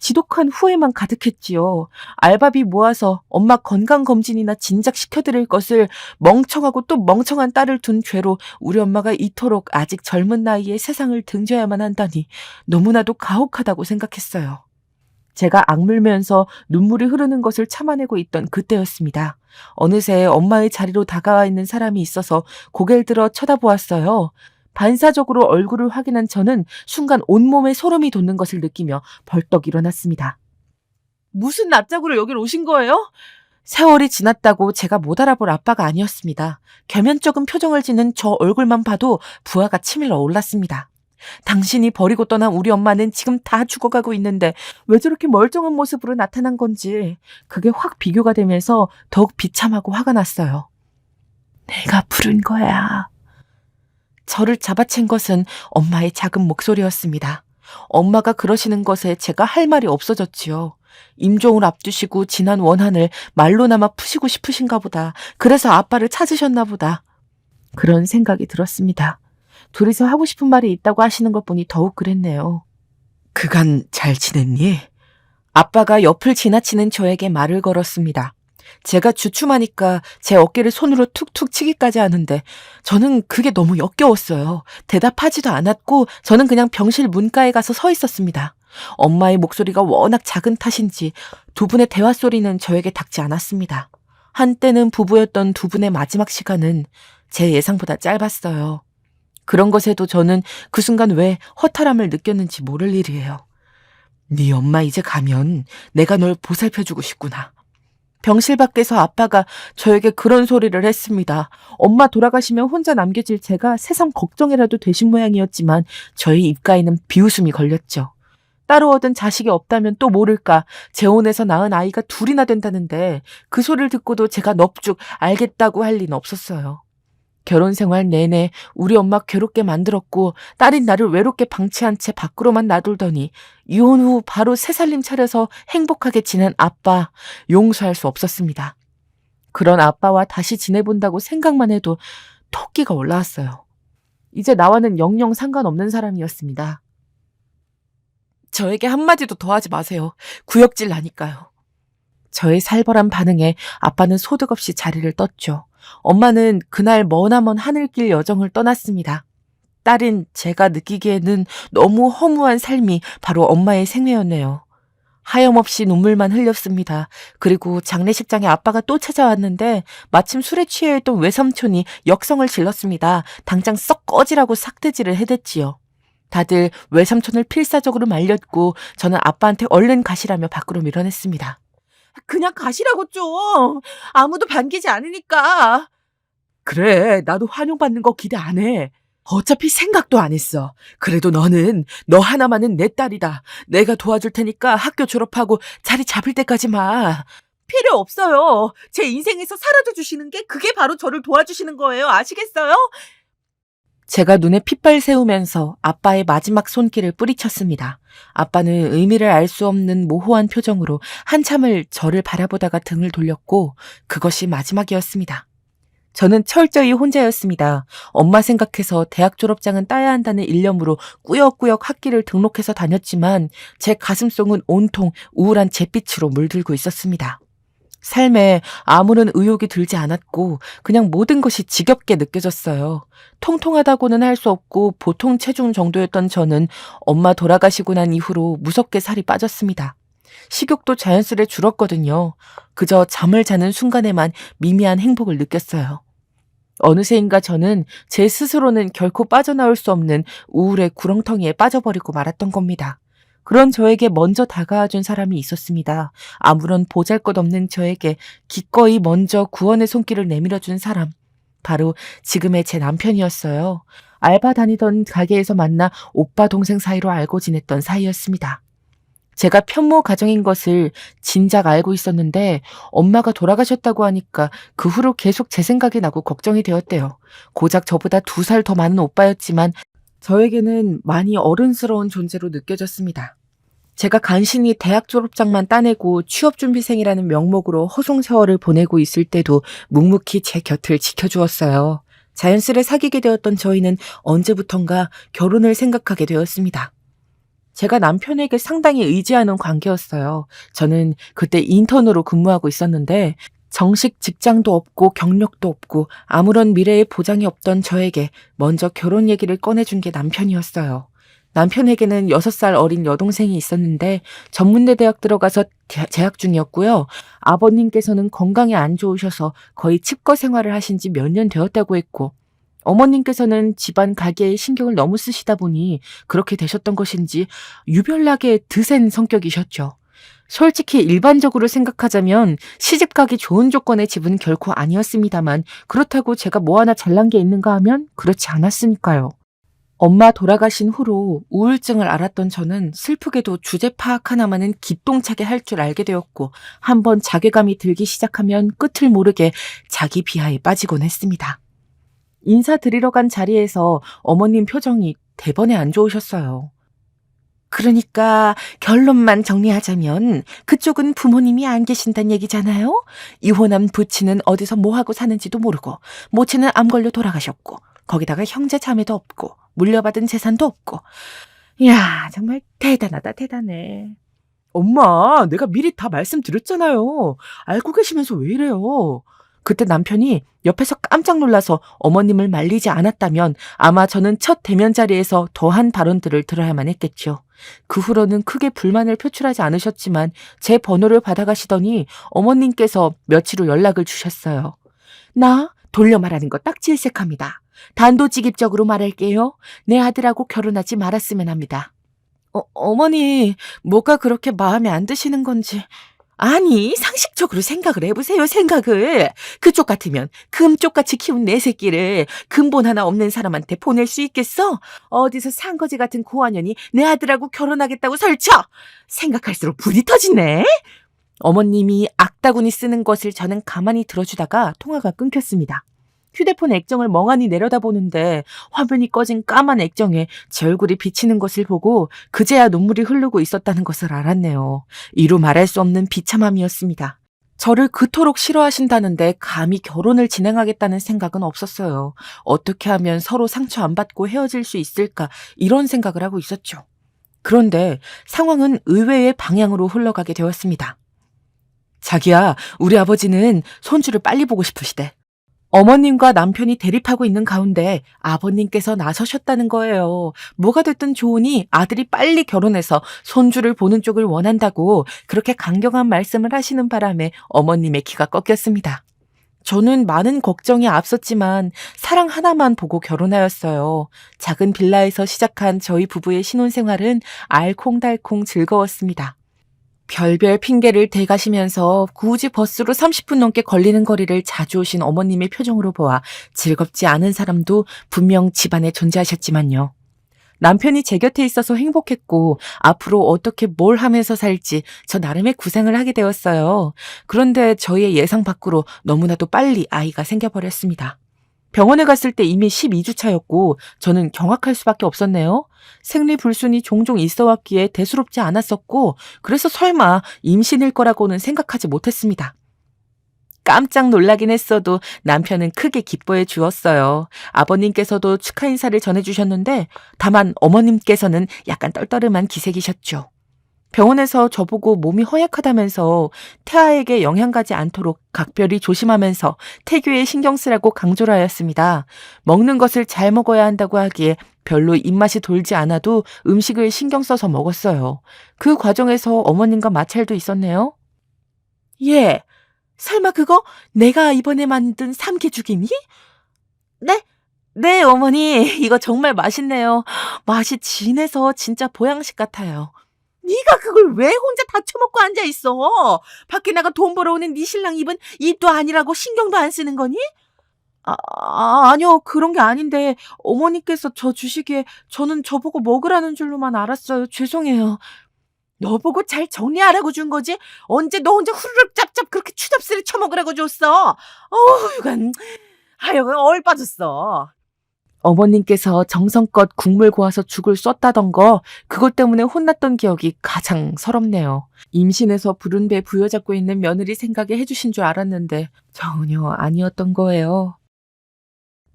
지독한 후회만 가득했지요. 알바비 모아서 엄마 건강검진이나 진작시켜드릴 것을 멍청하고 또 멍청한 딸을 둔 죄로 우리 엄마가 이토록 아직 젊은 나이에 세상을 등져야만 한다니 너무나도 가혹하다고 생각했어요. 제가 악물면서 눈물이 흐르는 것을 참아내고 있던 그때였습니다. 어느새 엄마의 자리로 다가와 있는 사람이 있어서 고개를 들어 쳐다보았어요. 반사적으로 얼굴을 확인한 저는 순간 온몸에 소름이 돋는 것을 느끼며 벌떡 일어났습니다. 무슨 낯짝으로 여길 오신 거예요? 세월이 지났다고 제가 못 알아볼 아빠가 아니었습니다. 겸연쩍은 표정을 지닌 저 얼굴만 봐도 부하가 치밀어 올랐습니다. 당신이 버리고 떠난 우리 엄마는 지금 다 죽어가고 있는데 왜 저렇게 멀쩡한 모습으로 나타난 건지 그게 확 비교가 되면서 더욱 비참하고 화가 났어요. 내가 부른 거야. 저를 잡아챈 것은 엄마의 작은 목소리였습니다. 엄마가 그러시는 것에 제가 할 말이 없어졌지요. 임종을 앞두시고 지난 원한을 말로나마 푸시고 싶으신가 보다. 그래서 아빠를 찾으셨나 보다. 그런 생각이 들었습니다. 둘이서 하고 싶은 말이 있다고 하시는 것 보니 더욱 그랬네요. 그간 잘 지냈니? 아빠가 옆을 지나치는 저에게 말을 걸었습니다. 제가 주춤하니까 제 어깨를 손으로 툭툭 치기까지 하는데 저는 그게 너무 역겨웠어요. 대답하지도 않았고 저는 그냥 병실 문가에 가서 서 있었습니다. 엄마의 목소리가 워낙 작은 탓인지 두 분의 대화 소리는 저에게 닿지 않았습니다. 한때는 부부였던 두 분의 마지막 시간은 제 예상보다 짧았어요. 그런 것에도 저는 그 순간 왜 허탈함을 느꼈는지 모를 일이에요. 네 엄마 이제 가면 내가 널 보살펴주고 싶구나. 병실 밖에서 아빠가 저에게 그런 소리를 했습니다. 엄마 돌아가시면 혼자 남겨질 제가 세상 걱정이라도 되신 모양이었지만 저희 입가에는 비웃음이 걸렸죠. 따로 얻은 자식이 없다면 또 모를까 재혼해서 낳은 아이가 둘이나 된다는데 그 소리를 듣고도 제가 넙죽 알겠다고 할 리는 없었어요. 결혼 생활 내내 우리 엄마 괴롭게 만들었고 딸인 나를 외롭게 방치한 채 밖으로만 놔둘더니 이혼 후 바로 새살림 차려서 행복하게 지낸 아빠 용서할 수 없었습니다. 그런 아빠와 다시 지내본다고 생각만 해도 토끼가 올라왔어요. 이제 나와는 영영 상관없는 사람이었습니다. 저에게 한마디도 더 하지 마세요. 구역질 나니까요. 저의 살벌한 반응에 아빠는 소득 없이 자리를 떴죠. 엄마는 그날 머나먼 하늘길 여정을 떠났습니다. 딸인 제가 느끼기에는 너무 허무한 삶이 바로 엄마의 생애였네요. 하염없이 눈물만 흘렸습니다. 그리고 장례식장에 아빠가 또 찾아왔는데 마침 술에 취해 있던 외삼촌이 역성을 질렀습니다. 당장 썩 꺼지라고 삭대질을 해댔지요. 다들 외삼촌을 필사적으로 말렸고 저는 아빠한테 얼른 가시라며 밖으로 밀어냈습니다. 그냥 가시라고 좀. 아무도 반기지 않으니까. 그래, 나도 환영받는 거 기대 안 해. 어차피 생각도 안 했어. 그래도 너 하나만은 내 딸이다. 내가 도와줄 테니까 학교 졸업하고 자리 잡을 때까지 마. 필요 없어요. 제 인생에서 사라져 주시는 게 그게 바로 저를 도와주시는 거예요. 아시겠어요? 제가 눈에 핏발 세우면서 아빠의 마지막 손길을 뿌리쳤습니다. 아빠는 의미를 알 수 없는 모호한 표정으로 한참을 저를 바라보다가 등을 돌렸고 그것이 마지막이었습니다. 저는 철저히 혼자였습니다. 엄마 생각해서 대학 졸업장은 따야 한다는 일념으로 꾸역꾸역 학기를 등록해서 다녔지만 제 가슴속은 온통 우울한 잿빛으로 물들고 있었습니다. 삶에 아무런 의욕이 들지 않았고 그냥 모든 것이 지겹게 느껴졌어요. 통통하다고는 할 수 없고 보통 체중 정도였던 저는 엄마 돌아가시고 난 이후로 무섭게 살이 빠졌습니다. 식욕도 자연스레 줄었거든요. 그저 잠을 자는 순간에만 미미한 행복을 느꼈어요. 어느새인가 저는 제 스스로는 결코 빠져나올 수 없는 우울의 구렁텅이에 빠져버리고 말았던 겁니다. 그런 저에게 먼저 다가와준 사람이 있었습니다. 아무런 보잘것없는 저에게 기꺼이 먼저 구원의 손길을 내밀어준 사람. 바로 지금의 제 남편이었어요. 알바 다니던 가게에서 만나 오빠 동생 사이로 알고 지냈던 사이였습니다. 제가 편모 가정인 것을 진작 알고 있었는데 엄마가 돌아가셨다고 하니까 그 후로 계속 제 생각이 나고 걱정이 되었대요. 고작 저보다 2살 더 많은 오빠였지만 저에게는 많이 어른스러운 존재로 느껴졌습니다. 제가 간신히 대학 졸업장만 따내고 취업준비생이라는 명목으로 허송 세월을 보내고 있을 때도 묵묵히 제 곁을 지켜주었어요. 자연스레 사귀게 되었던 저희는 언제부턴가 결혼을 생각하게 되었습니다. 제가 남편에게 상당히 의지하는 관계였어요. 저는 그때 인턴으로 근무하고 있었는데 정식 직장도 없고 경력도 없고 아무런 미래의 보장이 없던 저에게 먼저 결혼 얘기를 꺼내준 게 남편이었어요. 남편에게는 6살 어린 여동생이 있었는데 전문대 대학 들어가서 재학 중이었고요. 아버님께서는 건강이 안 좋으셔서 거의 칩거 생활을 하신 지 몇 년 되었다고 했고 어머님께서는 집안 가게에 신경을 너무 쓰시다 보니 그렇게 되셨던 것인지 유별나게 드센 성격이셨죠. 솔직히 일반적으로 생각하자면 시집가기 좋은 조건의 집은 결코 아니었습니다만 그렇다고 제가 뭐 하나 잘난 게 있는가 하면 그렇지 않았으니까요. 엄마 돌아가신 후로 우울증을 앓았던 저는 슬프게도 주제 파악 하나만은 기똥차게 할 줄 알게 되었고 한번 자괴감이 들기 시작하면 끝을 모르게 자기 비하에 빠지곤 했습니다. 인사드리러 간 자리에서 어머님 표정이 대번에 안 좋으셨어요. 그러니까 결론만 정리하자면 그쪽은 부모님이 안 계신다는 얘기잖아요? 이혼한 부친은 어디서 뭐하고 사는지도 모르고 모친은 암 걸려 돌아가셨고 거기다가 형제 자매도 없고 물려받은 재산도 없고 이야 정말 대단하다 대단해. 엄마 내가 미리 다 말씀드렸잖아요. 알고 계시면서 왜 이래요? 그때 남편이 옆에서 깜짝 놀라서 어머님을 말리지 않았다면 아마 저는 첫 대면 자리에서 더한 발언들을 들어야만 했겠죠. 그 후로는 크게 불만을 표출하지 않으셨지만 제 번호를 받아가시더니 어머님께서 며칠 후 연락을 주셨어요. 나 돌려 말하는 거 딱 질색합니다. 단도직입적으로 말할게요. 내 아들하고 결혼하지 말았으면 합니다. 어머니 뭐가 그렇게 마음에 안 드시는 건지. 아니 상식적으로 생각을 해보세요. 생각을. 그쪽 같으면 금쪽같이 키운 내 새끼를 근본 하나 없는 사람한테 보낼 수 있겠어? 어디서 산거지 같은 고아년이 내 아들하고 결혼하겠다고 설쳐? 생각할수록 불이 터지네. 어머님이 악다구니 쓰는 것을 저는 가만히 들어주다가 통화가 끊겼습니다. 휴대폰 액정을 멍하니 내려다보는데 화면이 꺼진 까만 액정에 제 얼굴이 비치는 것을 보고 그제야 눈물이 흐르고 있었다는 것을 알았네요. 이루 말할 수 없는 비참함이었습니다. 저를 그토록 싫어하신다는데 감히 결혼을 진행하겠다는 생각은 없었어요. 어떻게 하면 서로 상처 안 받고 헤어질 수 있을까 이런 생각을 하고 있었죠. 그런데 상황은 의외의 방향으로 흘러가게 되었습니다. 자기야, 우리 아버지는 손주를 빨리 보고 싶으시대. 어머님과 남편이 대립하고 있는 가운데 아버님께서 나서셨다는 거예요. 뭐가 됐든 좋으니 아들이 빨리 결혼해서 손주를 보는 쪽을 원한다고 그렇게 강경한 말씀을 하시는 바람에 어머님의 기가 꺾였습니다. 저는 많은 걱정이 앞섰지만 사랑 하나만 보고 결혼하였어요. 작은 빌라에서 시작한 저희 부부의 신혼생활은 알콩달콩 즐거웠습니다. 별별 핑계를 대가시면서 굳이 버스로 30분 넘게 걸리는 거리를 자주 오신 어머님의 표정으로 보아 즐겁지 않은 사람도 분명 집안에 존재하셨지만요. 남편이 제 곁에 있어서 행복했고 앞으로 어떻게 뭘 하면서 살지 저 나름의 구상을 하게 되었어요. 그런데 저희의 예상 밖으로 너무나도 빨리 아이가 생겨버렸습니다. 병원에 갔을 때 이미 12주 차였고 저는 경악할 수밖에 없었네요. 생리불순이 종종 있어 왔기에 대수롭지 않았었고 그래서 설마 임신일 거라고는 생각하지 못했습니다. 깜짝 놀라긴 했어도 남편은 크게 기뻐해 주었어요. 아버님께서도 축하 인사를 전해주셨는데 다만 어머님께서는 약간 떨떠름한 기색이셨죠. 병원에서 저보고 몸이 허약하다면서 태아에게 영향 가지 않도록 각별히 조심하면서 태교에 신경 쓰라고 강조를 하였습니다. 먹는 것을 잘 먹어야 한다고 하기에 별로 입맛이 돌지 않아도 음식을 신경 써서 먹었어요. 그 과정에서 어머님과 마찰도 있었네요. 예, 설마 그거 내가 이번에 만든 삼계죽이니? 네? 네, 어머니. 이거 정말 맛있네요. 맛이 진해서 진짜 보양식 같아요. 네가 그걸 왜 혼자 다 처먹고 앉아 있어? 밖에 나가 돈 벌어오는 네 신랑 입은 입도 아니라고 신경도 안 쓰는 거니? 아니요. 그런 게 아닌데 어머니께서 저 주시기에 저는 저보고 먹으라는 줄로만 알았어요. 죄송해요. 너 보고 잘 정리하라고 준 거지? 언제 너 혼자 후루룩 짭짭 그렇게 추잡스레 처먹으라고 줬어? 이건 하여간 얼빠졌어. 어머님께서 정성껏 국물 고아서 죽을 쏟다던 거 그것 때문에 혼났던 기억이 가장 서럽네요. 임신해서 부른 배 부여잡고 있는 며느리 생각에 해주신 줄 알았는데 전혀 아니었던 거예요.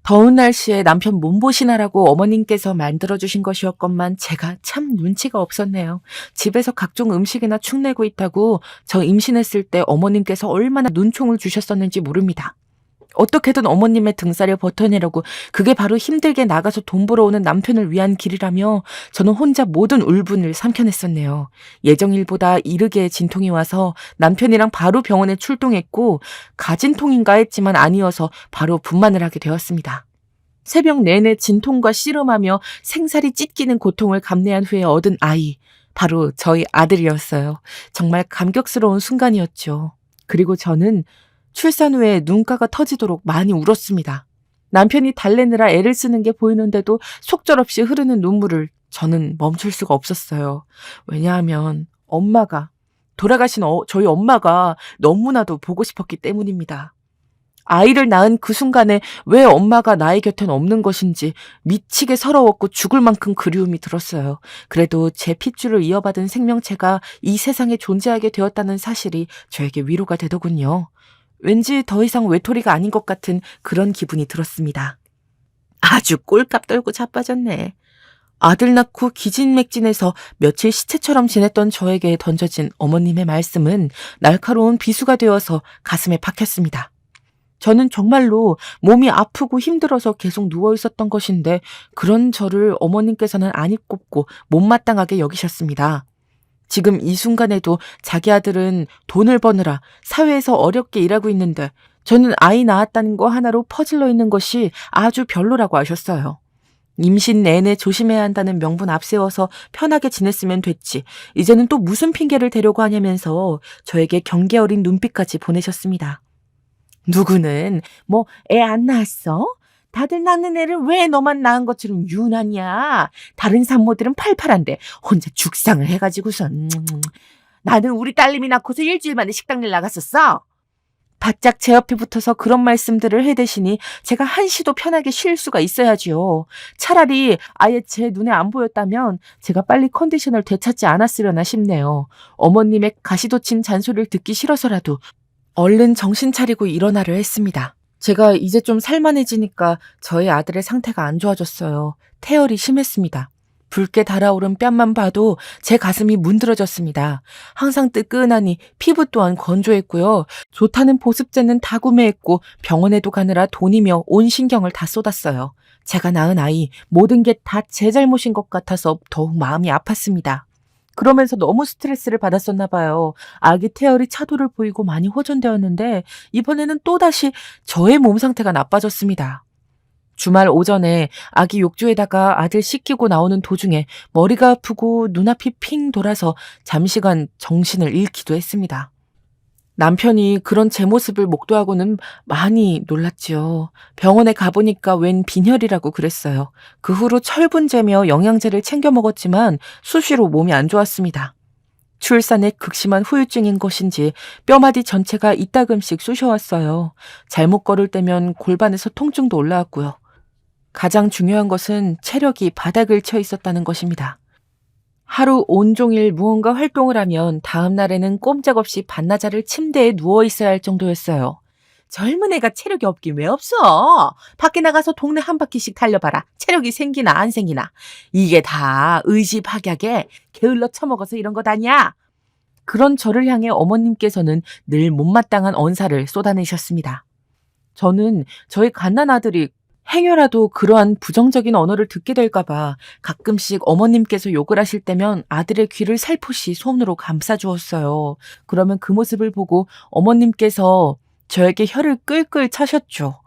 더운 날씨에 남편 몸보신하라고 어머님께서 만들어주신 것이었건만 제가 참 눈치가 없었네요. 집에서 각종 음식이나 축내고 있다고 저 임신했을 때 어머님께서 얼마나 눈총을 주셨었는지 모릅니다. 어떻게든 어머님의 등살을 버텨내려고 그게 바로 힘들게 나가서 돈 벌어오는 남편을 위한 길이라며 저는 혼자 모든 울분을 삼켜냈었네요. 예정일보다 이르게 진통이 와서 남편이랑 바로 병원에 출동했고 가진통인가 했지만 아니어서 바로 분만을 하게 되었습니다. 새벽 내내 진통과 씨름하며 생살이 찢기는 고통을 감내한 후에 얻은 아이, 바로 저희 아들이었어요. 정말 감격스러운 순간이었죠. 그리고 저는 출산 후에 눈가가 터지도록 많이 울었습니다. 남편이 달래느라 애를 쓰는 게 보이는데도 속절없이 흐르는 눈물을 저는 멈출 수가 없었어요. 왜냐하면 돌아가신 저희 엄마가 너무나도 보고 싶었기 때문입니다. 아이를 낳은 그 순간에 왜 엄마가 나의 곁엔 없는 것인지 미치게 서러웠고 죽을 만큼 그리움이 들었어요. 그래도 제 핏줄을 이어받은 생명체가 이 세상에 존재하게 되었다는 사실이 저에게 위로가 되더군요. 왠지 더 이상 외톨이가 아닌 것 같은 그런 기분이 들었습니다. 아주 꼴값 떨고 자빠졌네. 아들 낳고 기진맥진해서 며칠 시체처럼 지냈던 저에게 던져진 어머님의 말씀은 날카로운 비수가 되어서 가슴에 박혔습니다. 저는 정말로 몸이 아프고 힘들어서 계속 누워 있었던 것인데 그런 저를 어머님께서는 안 꼽고 못마땅하게 여기셨습니다. 지금 이 순간에도 자기 아들은 돈을 버느라 사회에서 어렵게 일하고 있는데 저는 아이 낳았다는 거 하나로 퍼질러 있는 것이 아주 별로라고 하셨어요. 임신 내내 조심해야 한다는 명분 앞세워서 편하게 지냈으면 됐지. 이제는 또 무슨 핑계를 대려고 하냐면서 저에게 경계 어린 눈빛까지 보내셨습니다. 누구는 애 안 낳았어? 다들 낳는 애를 왜 너만 낳은 것처럼 유난이야. 다른 산모들은 팔팔한데 혼자 죽상을 해가지고선. 나는 우리 딸내미 낳고서 일주일 만에 식당일 나갔었어. 바짝 제 옆에 붙어서 그런 말씀들을 해대시니 제가 한시도 편하게 쉴 수가 있어야지요. 차라리 아예 제 눈에 안 보였다면 제가 빨리 컨디션을 되찾지 않았으려나 싶네요. 어머님의 가시돋친 잔소리를 듣기 싫어서라도 얼른 정신 차리고 일어나려 했습니다. 제가 이제 좀 살만해지니까 저희 아들의 상태가 안 좋아졌어요. 태열이 심했습니다. 붉게 달아오른 뺨만 봐도 제 가슴이 문드러졌습니다. 항상 뜨끈하니 피부 또한 건조했고요. 좋다는 보습제는 다 구매했고 병원에도 가느라 돈이며 온 신경을 다 쏟았어요. 제가 낳은 아이 모든 게 다 제 잘못인 것 같아서 더욱 마음이 아팠습니다. 그러면서 너무 스트레스를 받았었나 봐요. 아기 태열이 차도를 보이고 많이 호전되었는데 이번에는 또다시 저의 몸 상태가 나빠졌습니다. 주말 오전에 아기 욕조에다가 아들 씻기고 나오는 도중에 머리가 아프고 눈앞이 핑 돌아서 잠시간 정신을 잃기도 했습니다. 남편이 그런 제 모습을 목도하고는 많이 놀랐지요. 병원에 가보니까 웬 빈혈이라고 그랬어요. 그 후로 철분제며 영양제를 챙겨 먹었지만 수시로 몸이 안 좋았습니다. 출산에 극심한 후유증인 것인지 뼈마디 전체가 이따금씩 쑤셔왔어요. 잘못 걸을 때면 골반에서 통증도 올라왔고요. 가장 중요한 것은 체력이 바닥을 쳐 있었다는 것입니다. 하루 온종일 무언가 활동을 하면 다음 날에는 꼼짝없이 반나절을 침대에 누워 있어야 할 정도였어요. 젊은 애가 체력이 없긴 왜 없어? 밖에 나가서 동네 한 바퀴씩 달려봐라. 체력이 생기나 안 생기나. 이게 다 의지박약에 게을러 처먹어서 이런 것 아니야? 그런 저를 향해 어머님께서는 늘 못마땅한 언사를 쏟아내셨습니다. 저는 저희 갓난 아들이 행여라도 그러한 부정적인 언어를 듣게 될까봐 가끔씩 어머님께서 욕을 하실 때면 아들의 귀를 살포시 손으로 감싸주었어요. 그러면 그 모습을 보고 어머님께서 저에게 혀를 끌끌 차셨죠.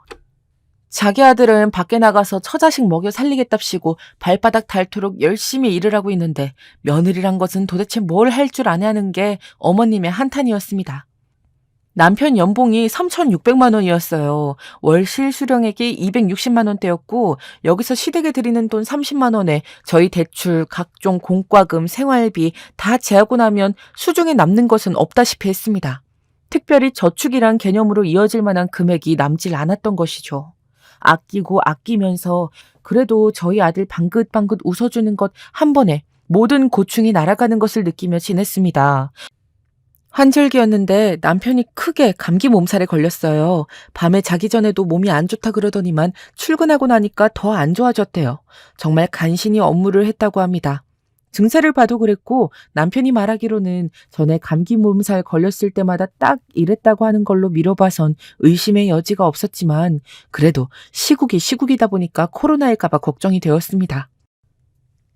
자기 아들은 밖에 나가서 처자식 먹여 살리겠답시고 발바닥 닳도록 열심히 일을 하고 있는데 며느리란 것은 도대체 뭘 할 줄 아냐는 게 어머님의 한탄이었습니다. 남편 연봉이 3,600만 원이었어요. 월 실수령액이 260만 원대였고 여기서 시댁에 드리는 돈 30만 원에 저희 대출, 각종 공과금, 생활비 다 제하고 나면 수중에 남는 것은 없다시피 했습니다. 특별히 저축이란 개념으로 이어질 만한 금액이 남질 않았던 것이죠. 아끼고 아끼면서 그래도 저희 아들 방긋방긋 웃어주는 것 한 번에 모든 고충이 날아가는 것을 느끼며 지냈습니다. 환절기였는데 남편이 크게 감기 몸살에 걸렸어요. 밤에 자기 전에도 몸이 안 좋다 그러더니만 출근하고 나니까 더 안 좋아졌대요. 정말 간신히 업무를 했다고 합니다. 증세를 봐도 그랬고 남편이 말하기로는 전에 감기 몸살 걸렸을 때마다 딱 이랬다고 하는 걸로 미뤄봐선 의심의 여지가 없었지만 그래도 시국이 시국이다 보니까 코로나일까 봐 걱정이 되었습니다.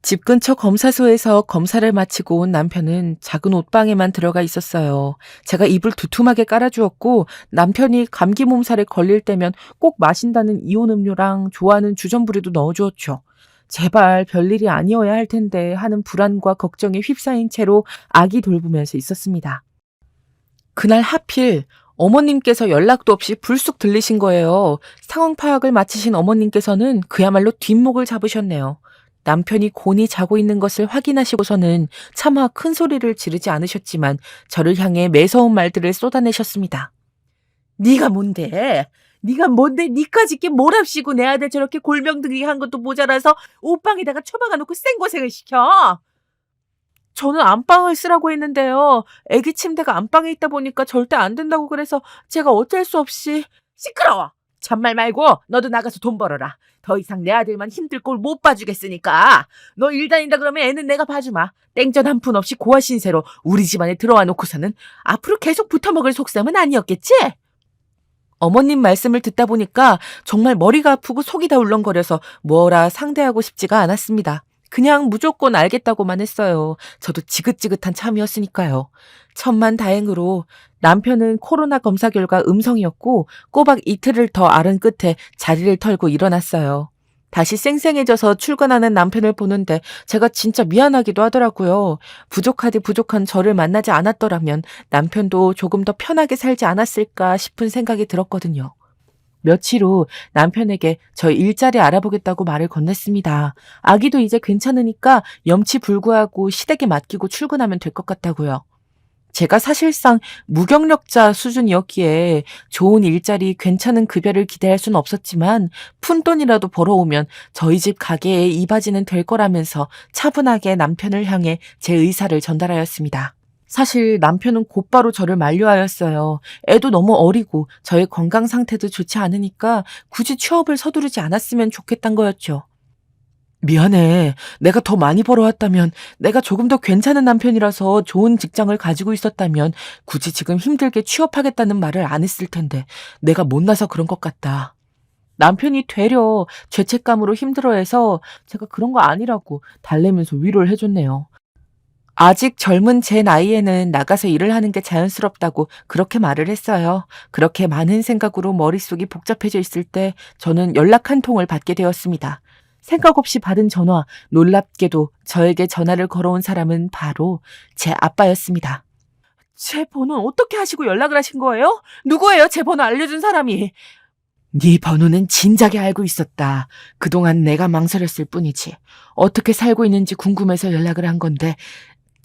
집 근처 검사소에서 검사를 마치고 온 남편은 작은 옷방에만 들어가 있었어요. 제가 이불 두툼하게 깔아주었고 남편이 감기 몸살에 걸릴 때면 꼭 마신다는 이온 음료랑 좋아하는 주전부리도 넣어주었죠. 제발 별일이 아니어야 할 텐데 하는 불안과 걱정에 휩싸인 채로 아기 돌보면서 있었습니다. 그날 하필 어머님께서 연락도 없이 불쑥 들리신 거예요. 상황 파악을 마치신 어머님께서는 그야말로 뒷목을 잡으셨네요. 남편이 곤히 자고 있는 것을 확인하시고서는 차마 큰 소리를 지르지 않으셨지만 저를 향해 매서운 말들을 쏟아내셨습니다. 네가 뭔데? 네가 뭔데 니까짓 게 몰합시고 내 아들 저렇게 골병들이게 한 것도 모자라서 옷방에다가 처박아 놓고 생고생을 시켜? 저는 안방을 쓰라고 했는데요. 애기 침대가 안방에 있다 보니까 절대 안 된다고 그래서 제가 어쩔 수 없이. 시끄러워! 잔말 말고 너도 나가서 돈 벌어라. 더 이상 내 아들만 힘들 꼴 못 봐주겠으니까. 너 일 다닌다 그러면 애는 내가 봐주마. 땡전 한 푼 없이 고아 신세로 우리 집안에 들어와 놓고서는 앞으로 계속 붙어먹을 속셈은 아니었겠지? 어머님 말씀을 듣다 보니까 정말 머리가 아프고 속이 다 울렁거려서 뭐라 상대하고 싶지가 않았습니다. 그냥 무조건 알겠다고만 했어요. 저도 지긋지긋한 참이었으니까요. 천만다행으로 남편은 코로나 검사 결과 음성이었고 꼬박 이틀을 더 앓은 끝에 자리를 털고 일어났어요. 다시 쌩쌩해져서 출근하는 남편을 보는데 제가 진짜 미안하기도 하더라고요. 부족하디 부족한 저를 만나지 않았더라면 남편도 조금 더 편하게 살지 않았을까 싶은 생각이 들었거든요. 며칠 후 남편에게 저 일자리 알아보겠다고 말을 건넸습니다. 아기도 이제 괜찮으니까 염치불구하고 시댁에 맡기고 출근하면 될 것 같다고요. 제가 사실상 무경력자 수준이었기에 좋은 일자리, 괜찮은 급여를 기대할 수는 없었지만 푼돈이라도 벌어오면 저희 집 가게에 이바지는 될 거라면서 차분하게 남편을 향해 제 의사를 전달하였습니다. 사실 남편은 곧바로 저를 만류하였어요. 애도 너무 어리고 저의 건강 상태도 좋지 않으니까 굳이 취업을 서두르지 않았으면 좋겠단 거였죠. 미안해. 내가 더 많이 벌어왔다면, 내가 조금 더 괜찮은 남편이라서 좋은 직장을 가지고 있었다면 굳이 지금 힘들게 취업하겠다는 말을 안 했을 텐데 내가 못나서 그런 것 같다. 남편이 되려 죄책감으로 힘들어해서 제가 그런 거 아니라고 달래면서 위로를 해줬네요. 아직 젊은 제 나이에는 나가서 일을 하는 게 자연스럽다고 그렇게 말을 했어요. 그렇게 많은 생각으로 머릿속이 복잡해져 있을 때 저는 연락 한 통을 받게 되었습니다. 생각 없이 받은 전화, 놀랍게도 저에게 전화를 걸어온 사람은 바로 제 아빠였습니다. 제 번호는 어떻게 하시고 연락을 하신 거예요? 누구예요? 제 번호 알려준 사람이. 네 번호는 진작에 알고 있었다. 그동안 내가 망설였을 뿐이지. 어떻게 살고 있는지 궁금해서 연락을 한 건데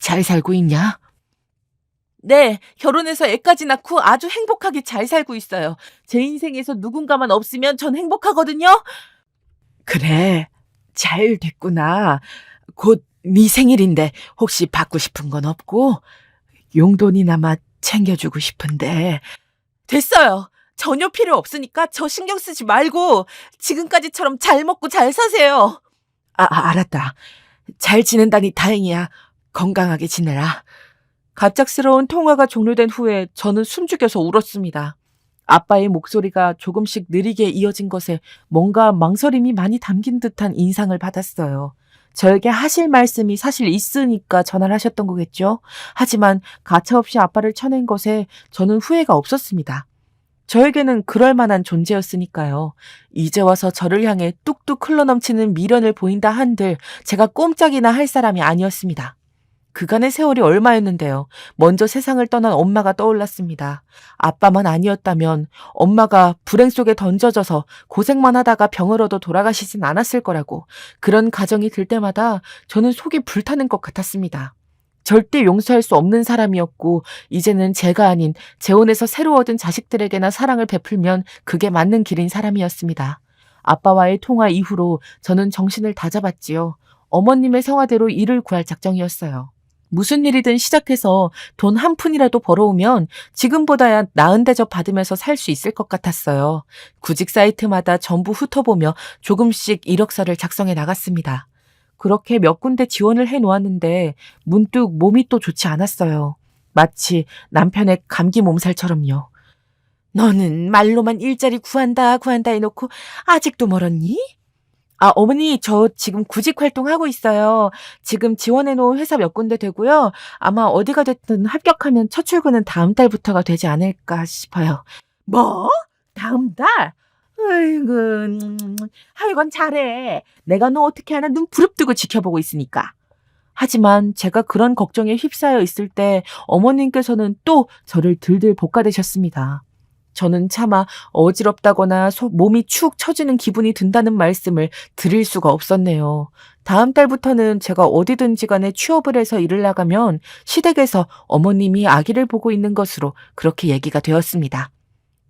잘 살고 있냐? 네, 결혼해서 애까지 낳고 아주 행복하게 잘 살고 있어요. 제 인생에서 누군가만 없으면 전 행복하거든요. 그래, 잘 됐구나. 곧 네 생일인데 혹시 받고 싶은 건 없고? 용돈이나마 챙겨주고 싶은데. 됐어요. 전혀 필요 없으니까 저 신경 쓰지 말고 지금까지처럼 잘 먹고 잘 사세요. 알았다. 잘 지낸다니 다행이야. 건강하게 지내라. 갑작스러운 통화가 종료된 후에 저는 숨죽여서 울었습니다. 아빠의 목소리가 조금씩 느리게 이어진 것에 뭔가 망설임이 많이 담긴 듯한 인상을 받았어요. 저에게 하실 말씀이 사실 있으니까 전화를 하셨던 거겠죠? 하지만 가차없이 아빠를 쳐낸 것에 저는 후회가 없었습니다. 저에게는 그럴 만한 존재였으니까요. 이제 와서 저를 향해 뚝뚝 흘러넘치는 미련을 보인다 한들 제가 꼼짝이나 할 사람이 아니었습니다. 그간의 세월이 얼마였는데요. 먼저 세상을 떠난 엄마가 떠올랐습니다. 아빠만 아니었다면 엄마가 불행 속에 던져져서 고생만 하다가 병을 얻어 돌아가시진 않았을 거라고, 그런 가정이 들 때마다 저는 속이 불타는 것 같았습니다. 절대 용서할 수 없는 사람이었고 이제는 제가 아닌 재혼해서 새로 얻은 자식들에게나 사랑을 베풀면 그게 맞는 길인 사람이었습니다. 아빠와의 통화 이후로 저는 정신을 다잡았지요. 어머님의 성화대로 일을 구할 작정이었어요. 무슨 일이든 시작해서 돈 한 푼이라도 벌어오면 지금보다야 나은 대접 받으면서 살 수 있을 것 같았어요. 구직 사이트마다 전부 훑어보며 조금씩 이력서를 작성해 나갔습니다. 그렇게 몇 군데 지원을 해 놓았는데 문득 몸이 또 좋지 않았어요. 마치 남편의 감기 몸살처럼요. 너는 말로만 일자리 구한다 해놓고 아직도 멀었니? 어머니, 저 지금 구직 활동하고 있어요. 지금 지원해 놓은 회사 몇 군데 되고요. 아마 어디가 됐든 합격하면 첫 출근은 다음 달부터가 되지 않을까 싶어요. 뭐? 다음 달? 하여간 잘해. 내가 너 어떻게 하나 눈 부릅뜨고 지켜보고 있으니까. 하지만 제가 그런 걱정에 휩싸여 있을 때 어머님께서는 또 저를 들들 볶아대셨습니다. 저는 차마 어지럽다거나 몸이 축 처지는 기분이 든다는 말씀을 드릴 수가 없었네요. 다음 달부터는 제가 어디든지 간에 취업을 해서 일을 나가면 시댁에서 어머님이 아기를 보고 있는 것으로 그렇게 얘기가 되었습니다.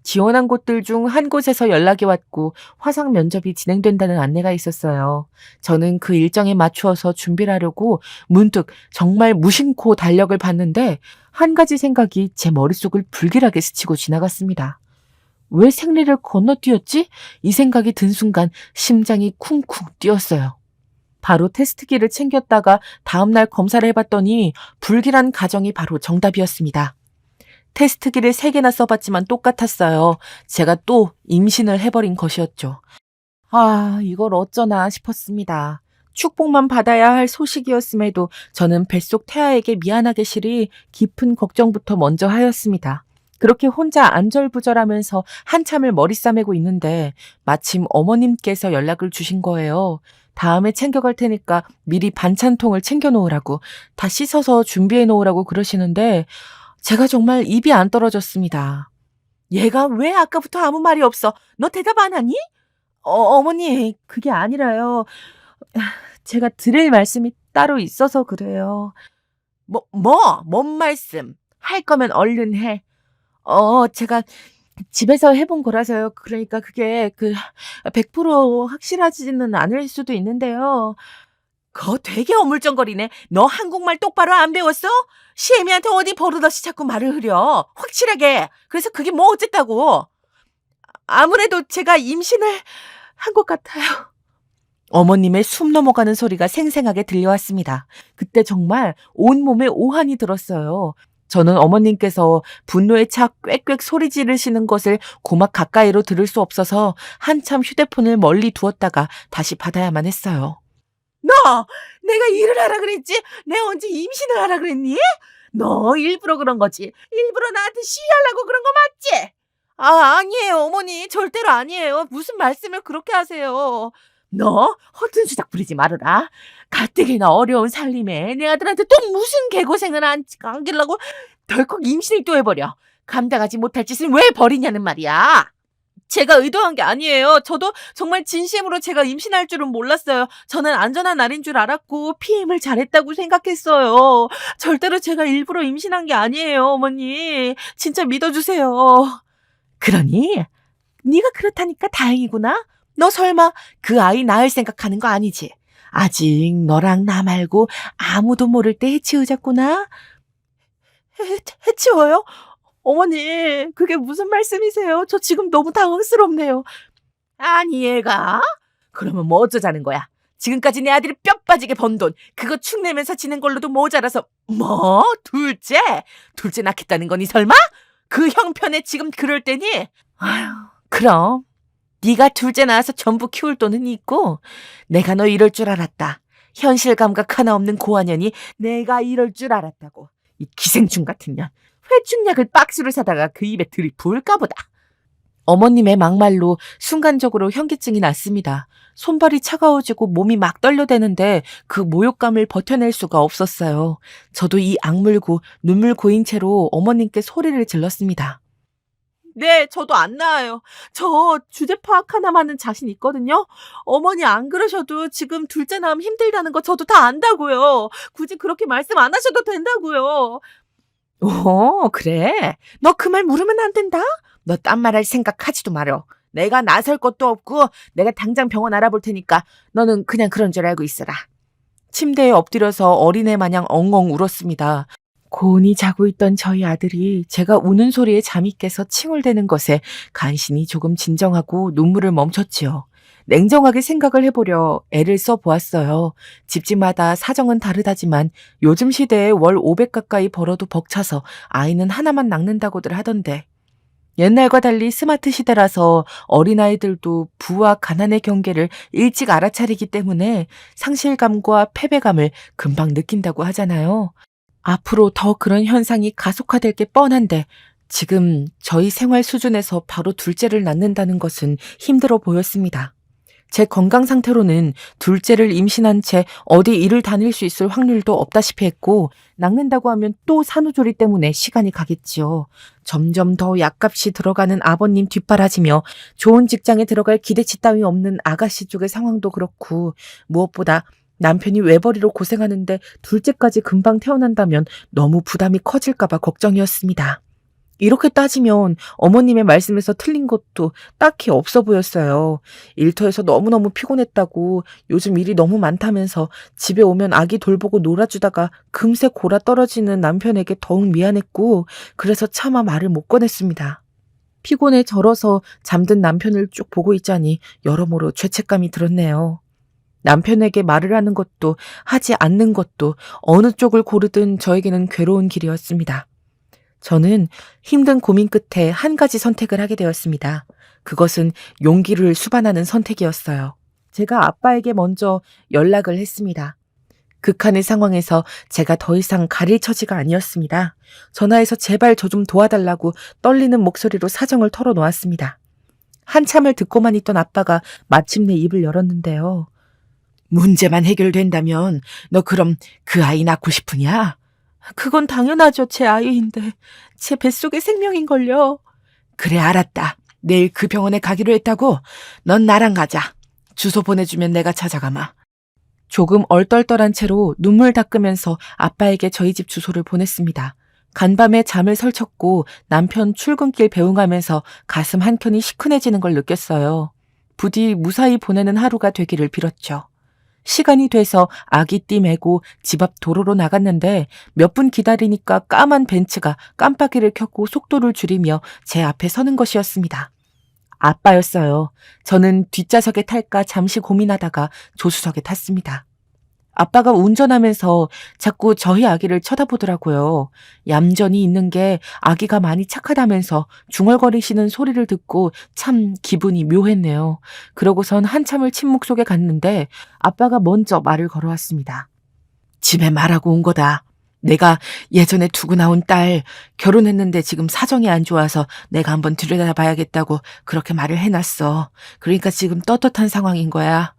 지원한 곳들 중 한 곳에서 연락이 왔고 화상 면접이 진행된다는 안내가 있었어요. 저는 그 일정에 맞추어서 준비를 하려고 문득 정말 무심코 달력을 봤는데 한 가지 생각이 제 머릿속을 불길하게 스치고 지나갔습니다. 왜 생리를 건너뛰었지? 이 생각이 든 순간 심장이 쿵쿵 뛰었어요. 바로 테스트기를 챙겼다가 다음날 검사를 해봤더니 불길한 가정이 바로 정답이었습니다. 테스트기를 3개나 써봤지만 똑같았어요. 제가 또 임신을 해버린 것이었죠. 이걸 어쩌나 싶었습니다. 축복만 받아야 할 소식이었음에도 저는 뱃속 태아에게 미안하게 시리 깊은 걱정부터 먼저 하였습니다. 그렇게 혼자 안절부절하면서 한참을 머리 싸매고 있는데 마침 어머님께서 연락을 주신 거예요. 다음에 챙겨갈 테니까 미리 반찬통을 챙겨놓으라고, 다 씻어서 준비해 놓으라고 그러시는데 제가 정말 입이 안 떨어졌습니다. 얘가 왜 아까부터 아무 말이 없어? 너 대답 안 하니? 어머니, 그게 아니라요. 제가 드릴 말씀이 따로 있어서 그래요. 뭔 말씀? 할 거면 얼른 해. 제가 집에서 해본 거라서요. 그러니까 그게 100% 확실하지는 않을 수도 있는데요. 그거 되게 어물쩡거리네. 너 한국말 똑바로 안 배웠어? 시애미한테 어디 버릇없이 자꾸 말을 흐려. 확실하게. 그래서 그게 뭐 어쨌다고. 아무래도 제가 임신을 한 것 같아요. 어머님의 숨 넘어가는 소리가 생생하게 들려왔습니다. 그때 정말 온몸에 오한이 들었어요. 저는 어머님께서 분노에 차 꽥꽥 소리 지르시는 것을 고막 가까이로 들을 수 없어서 한참 휴대폰을 멀리 두었다가 다시 받아야만 했어요. 너, 내가 일을 하라 그랬지? 내가 언제 임신을 하라 그랬니? 너 일부러 그런 거지. 일부러 나한테 시위하려고 그런 거 맞지? 아니에요, 어머니. 절대로 아니에요. 무슨 말씀을 그렇게 하세요. 너 허튼 수작 부리지 말아라. 가뜩이나 어려운 살림에 내 아들한테 또 무슨 개고생을 안기려고 덜컥 임신을 또 해버려. 감당하지 못할 짓을 왜 버리냐는 말이야. 제가 의도한 게 아니에요. 저도 정말 진심으로 제가 임신할 줄은 몰랐어요. 저는 안전한 날인 줄 알았고 피임을 잘했다고 생각했어요. 절대로 제가 일부러 임신한 게 아니에요, 어머니. 진짜 믿어주세요. 그러니 네가 그렇다니까 다행이구나. 너 설마 그 아이 낳을 생각하는 거 아니지? 아직 너랑 나 말고 아무도 모를 때 해치우자꾸나? 해치워요? 어머니, 그게 무슨 말씀이세요? 저 지금 너무 당황스럽네요. 아니, 얘가? 그러면 뭐 어쩌자는 거야? 지금까지 내 아들이 뼈 빠지게 번 돈, 그거 축내면서 지낸 걸로도 모자라서, 뭐? 둘째? 둘째 낳겠다는 거니 설마? 그 형편에 지금 그럴 때니? 아휴, 그럼. 네가 둘째 낳아서 전부 키울 돈은 있고, 내가 너 이럴 줄 알았다. 현실 감각 하나 없는 고아년이 내가 이럴 줄 알았다고. 이 기생충 같은 년. 회충약을 박스로 사다가 그 입에 들이부을까 보다. 어머님의 막말로 순간적으로 현기증이 났습니다. 손발이 차가워지고 몸이 막 떨려대는데 그 모욕감을 버텨낼 수가 없었어요. 저도 이 악물고 눈물 고인 채로 어머님께 소리를 질렀습니다. 네, 저도 안 나아요. 저 주제 파악 하나만은 자신 있거든요. 어머니 안 그러셔도 지금 둘째 낳으면 힘들다는 거 저도 다 안다고요. 굳이 그렇게 말씀 안 하셔도 된다고요. 오, 그래? 너 그 말 물으면 안 된다? 너 딴 말 할 생각하지도 말어. 내가 나설 것도 없고 내가 당장 병원 알아볼 테니까 너는 그냥 그런 줄 알고 있어라. 침대에 엎드려서 어린애 마냥 엉엉 울었습니다. 고온히 자고 있던 저희 아들이 제가 우는 소리에 잠이 깨서 칭얼대는 것에 간신히 조금 진정하고 눈물을 멈췄지요. 냉정하게 생각을 해보려 애를 써보았어요. 집집마다 사정은 다르다지만 요즘 시대에 월 500 가까이 벌어도 벅차서 아이는 하나만 낳는다고들 하던데. 옛날과 달리 스마트 시대라서 어린아이들도 부와 가난의 경계를 일찍 알아차리기 때문에 상실감과 패배감을 금방 느낀다고 하잖아요. 앞으로 더 그런 현상이 가속화될 게 뻔한데 지금 저희 생활 수준에서 바로 둘째를 낳는다는 것은 힘들어 보였습니다. 제 건강 상태로는 둘째를 임신한 채 어디 일을 다닐 수 있을 확률도 없다시피 했고 낳는다고 하면 또 산후조리 때문에 시간이 가겠지요. 점점 더 약값이 들어가는 아버님 뒷바라지며 좋은 직장에 들어갈 기대치 따위 없는 아가씨 쪽의 상황도 그렇고 무엇보다 남편이 외벌이로 고생하는데 둘째까지 금방 태어난다면 너무 부담이 커질까봐 걱정이었습니다. 이렇게 따지면 어머님의 말씀에서 틀린 것도 딱히 없어 보였어요. 일터에서 너무너무 피곤했다고 요즘 일이 너무 많다면서 집에 오면 아기 돌보고 놀아주다가 금세 골아 떨어지는 남편에게 더욱 미안했고 그래서 차마 말을 못 꺼냈습니다. 피곤에 절어서 잠든 남편을 쭉 보고 있자니 여러모로 죄책감이 들었네요. 남편에게 말을 하는 것도 하지 않는 것도 어느 쪽을 고르든 저에게는 괴로운 길이었습니다. 저는 힘든 고민 끝에 한 가지 선택을 하게 되었습니다. 그것은 용기를 수반하는 선택이었어요. 제가 아빠에게 먼저 연락을 했습니다. 극한의 상황에서 제가 더 이상 가릴 처지가 아니었습니다. 전화해서 제발 저 좀 도와달라고 떨리는 목소리로 사정을 털어놓았습니다. 한참을 듣고만 있던 아빠가 마침내 입을 열었는데요. 문제만 해결된다면 너 그럼 그 아이 낳고 싶으냐? 그건 당연하죠. 제 아이인데. 제 뱃속의 생명인걸요. 그래, 알았다. 내일 그 병원에 가기로 했다고? 넌 나랑 가자. 주소 보내주면 내가 찾아가마. 조금 얼떨떨한 채로 눈물 닦으면서 아빠에게 저희 집 주소를 보냈습니다. 간밤에 잠을 설쳤고 남편 출근길 배웅하면서 가슴 한켠이 시큰해지는 걸 느꼈어요. 부디 무사히 보내는 하루가 되기를 빌었죠. 시간이 돼서 아기띠 메고 집 앞 도로로 나갔는데 몇 분 기다리니까 까만 벤츠가 깜빡이를 켰고 속도를 줄이며 제 앞에 서는 것이었습니다. 아빠였어요. 저는 뒷좌석에 탈까 잠시 고민하다가 조수석에 탔습니다. 아빠가 운전하면서 자꾸 저희 아기를 쳐다보더라고요. 얌전히 있는 게 아기가 많이 착하다면서 중얼거리시는 소리를 듣고 참 기분이 묘했네요. 그러고선 한참을 침묵 속에 갔는데 아빠가 먼저 말을 걸어왔습니다. 집에 말하고 온 거다. 내가 예전에 두고 나온 딸 결혼했는데 지금 사정이 안 좋아서 내가 한번 들여다봐야겠다고 그렇게 말을 해놨어. 그러니까 지금 떳떳한 상황인 거야.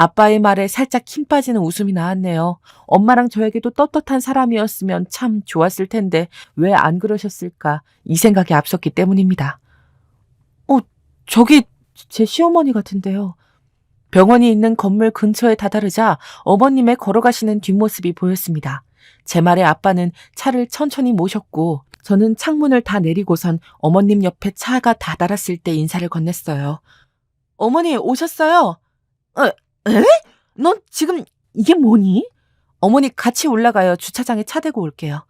아빠의 말에 살짝 힘 빠지는 웃음이 나왔네요. 엄마랑 저에게도 떳떳한 사람이었으면 참 좋았을 텐데 왜 안 그러셨을까 이 생각이 앞섰기 때문입니다. 저기 제 시어머니 같은데요. 병원이 있는 건물 근처에 다다르자 어머님의 걸어가시는 뒷모습이 보였습니다. 제 말에 아빠는 차를 천천히 모셨고 저는 창문을 다 내리고선 어머님 옆에 차가 다다랐을 때 인사를 건넸어요. 어머니 오셨어요? 에? 넌 지금 이게 뭐니? 어머니 같이 올라가요. 주차장에 차 대고 올게요.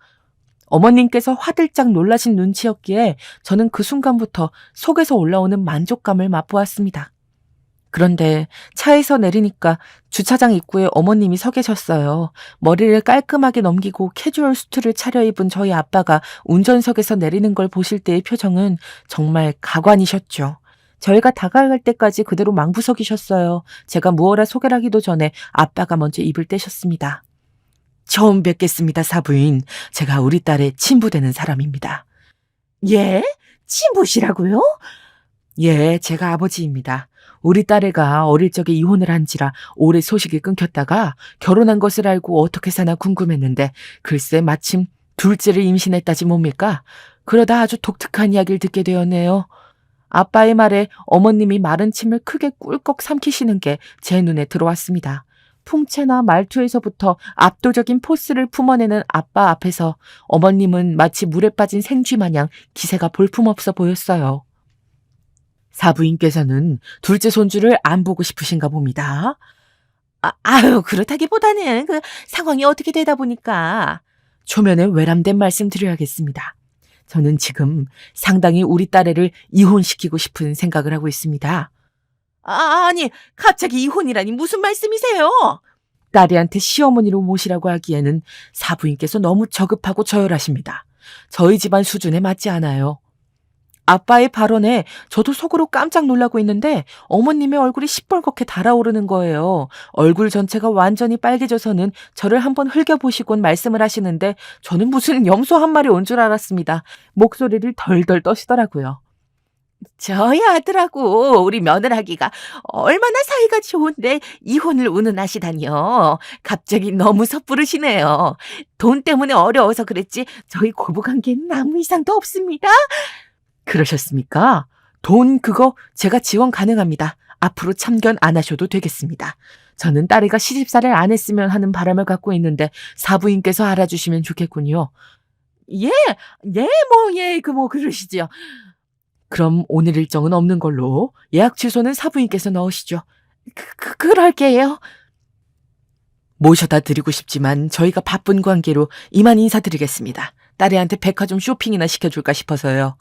어머님께서 화들짝 놀라신 눈치였기에 저는 그 순간부터 속에서 올라오는 만족감을 맛보았습니다. 그런데 차에서 내리니까 주차장 입구에 어머님이 서 계셨어요. 머리를 깔끔하게 넘기고 캐주얼 수트를 차려입은 저희 아빠가 운전석에서 내리는 걸 보실 때의 표정은 정말 가관이셨죠. 저희가 다가갈 때까지 그대로 망부석이셨어요. 제가 무어라 소개를 하기도 전에 아빠가 먼저 입을 떼셨습니다. 처음 뵙겠습니다, 사부인. 제가 우리 딸의 친부되는 사람입니다. 예? 친부시라고요? 예, 제가 아버지입니다. 우리 딸애가 어릴 적에 이혼을 한지라 오래 소식이 끊겼다가 결혼한 것을 알고 어떻게 사나 궁금했는데 글쎄 마침 둘째를 임신했다지 뭡니까? 그러다 아주 독특한 이야기를 듣게 되었네요. 아빠의 말에 어머님이 마른 침을 크게 꿀꺽 삼키시는 게 제 눈에 들어왔습니다. 풍채나 말투에서부터 압도적인 포스를 품어내는 아빠 앞에서 어머님은 마치 물에 빠진 생쥐 마냥 기세가 볼품없어 보였어요. 사부인께서는 둘째 손주를 안 보고 싶으신가 봅니다. 그렇다기보다는 그 상황이 어떻게 되다 보니까 초면에 외람된 말씀 드려야겠습니다. 저는 지금 상당히 우리 딸애를 이혼시키고 싶은 생각을 하고 있습니다. 아니, 갑자기 이혼이라니 무슨 말씀이세요? 딸애한테 시어머니로 모시라고 하기에는 사부인께서 너무 저급하고 저열하십니다. 저희 집안 수준에 맞지 않아요. 아빠의 발언에 저도 속으로 깜짝 놀라고 있는데 어머님의 얼굴이 시뻘겋게 달아오르는 거예요. 얼굴 전체가 완전히 빨개져서는 저를 한번 흘겨보시곤 말씀을 하시는데 저는 무슨 염소 한 마리 온 줄 알았습니다. 목소리를 덜덜 떠시더라고요. 저희 아들하고 우리 며느라기가 얼마나 사이가 좋은데 이혼을 운운하시다니요. 갑자기 너무 섣부르시네요. 돈 때문에 어려워서 그랬지 저희 고부관계는 아무 이상도 없습니다. 그러셨습니까? 돈 그거 제가 지원 가능합니다. 앞으로 참견 안 하셔도 되겠습니다. 저는 딸애가 시집살이를 안 했으면 하는 바람을 갖고 있는데 사부인께서 알아주시면 좋겠군요. 그러시죠. 그럼 오늘 일정은 없는 걸로 예약 취소는 사부인께서 넣으시죠. 그럴게요. 모셔다 드리고 싶지만 저희가 바쁜 관계로 이만 인사드리겠습니다. 딸애한테 백화점 쇼핑이나 시켜줄까 싶어서요.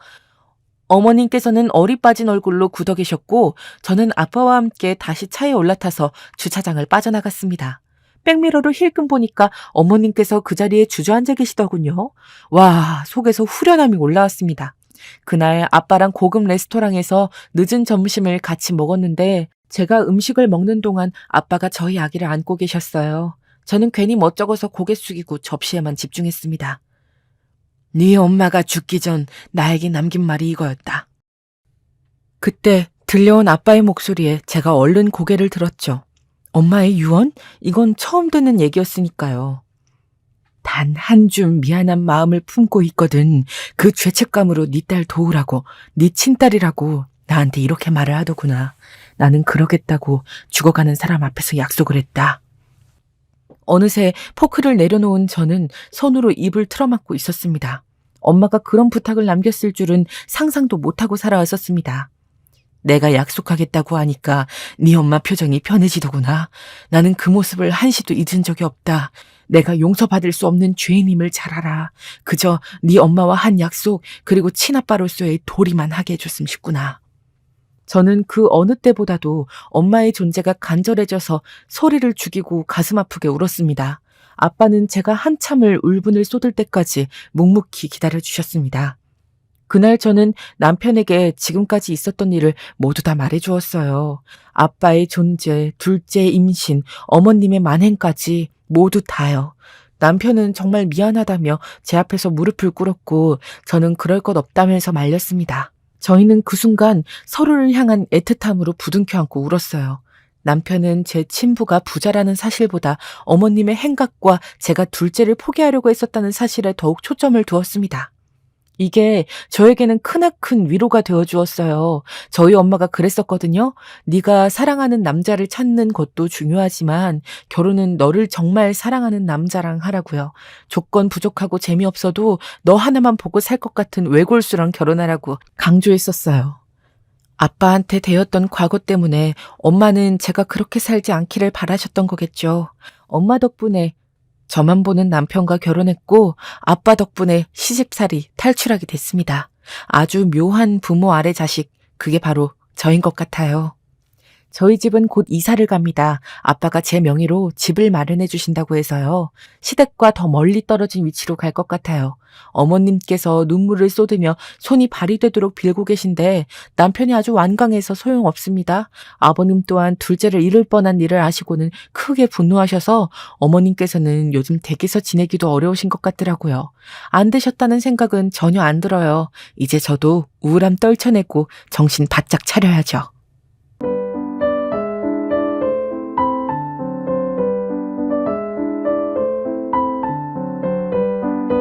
어머님께서는 어리 빠진 얼굴로 굳어 계셨고 저는 아빠와 함께 다시 차에 올라타서 주차장을 빠져나갔습니다. 백미러로 힐끔 보니까 어머님께서 그 자리에 주저앉아 계시더군요. 와, 속에서 후련함이 올라왔습니다. 그날 아빠랑 고급 레스토랑에서 늦은 점심을 같이 먹었는데 제가 음식을 먹는 동안 아빠가 저희 아기를 안고 계셨어요. 저는 괜히 멋쩍어서 고개 숙이고 접시에만 집중했습니다. 네 엄마가 죽기 전 나에게 남긴 말이 이거였다. 그때 들려온 아빠의 목소리에 제가 얼른 고개를 들었죠. 엄마의 유언? 이건 처음 듣는 얘기였으니까요. 단 한 줌 미안한 마음을 품고 있거든. 그 죄책감으로 네 딸 도우라고, 네 친딸이라고 나한테 이렇게 말을 하더구나. 나는 그러겠다고 죽어가는 사람 앞에서 약속을 했다. 어느새 포크를 내려놓은 저는 손으로 입을 틀어막고 있었습니다. 엄마가 그런 부탁을 남겼을 줄은 상상도 못하고 살아왔었습니다. 내가 약속하겠다고 하니까 네 엄마 표정이 편해지더구나. 나는 그 모습을 한시도 잊은 적이 없다. 내가 용서받을 수 없는 죄인임을 잘 알아. 그저 네 엄마와 한 약속 그리고 친아빠로서의 도리만 하게 해줬으면 싶구나. 저는 그 어느 때보다도 엄마의 존재가 간절해져서 소리를 죽이고 가슴 아프게 울었습니다. 아빠는 제가 한참을 울분을 쏟을 때까지 묵묵히 기다려주셨습니다. 그날 저는 남편에게 지금까지 있었던 일을 모두 다 말해주었어요. 아빠의 존재, 둘째의 임신, 어머님의 만행까지 모두 다요. 남편은 정말 미안하다며 제 앞에서 무릎을 꿇었고 저는 그럴 것 없다면서 말렸습니다. 저희는 그 순간 서로를 향한 애틋함으로 부둥켜 안고 울었어요. 남편은 제 친부가 부자라는 사실보다 어머님의 행각과 제가 둘째를 포기하려고 했었다는 사실에 더욱 초점을 두었습니다. 이게 저에게는 크나큰 위로가 되어 주었어요. 저희 엄마가 그랬었거든요. 네가 사랑하는 남자를 찾는 것도 중요하지만 결혼은 너를 정말 사랑하는 남자랑 하라고요. 조건 부족하고 재미없어도 너 하나만 보고 살 것 같은 외골수랑 결혼하라고 강조했었어요. 아빠한테 대었던 과거 때문에 엄마는 제가 그렇게 살지 않기를 바라셨던 거겠죠. 엄마 덕분에 저만 보는 남편과 결혼했고 아빠 덕분에 시집살이 탈출하게 됐습니다. 아주 묘한 부모 아래 자식, 그게 바로 저인 것 같아요. 저희 집은 곧 이사를 갑니다. 아빠가 제 명의로 집을 마련해 주신다고 해서요. 시댁과 더 멀리 떨어진 위치로 갈 것 같아요. 어머님께서 눈물을 쏟으며 손이 발이 되도록 빌고 계신데 남편이 아주 완강해서 소용없습니다. 아버님 또한 둘째를 잃을 뻔한 일을 아시고는 크게 분노하셔서 어머님께서는 요즘 댁에서 지내기도 어려우신 것 같더라고요. 안 되셨다는 생각은 전혀 안 들어요. 이제 저도 우울함 떨쳐내고 정신 바짝 차려야죠.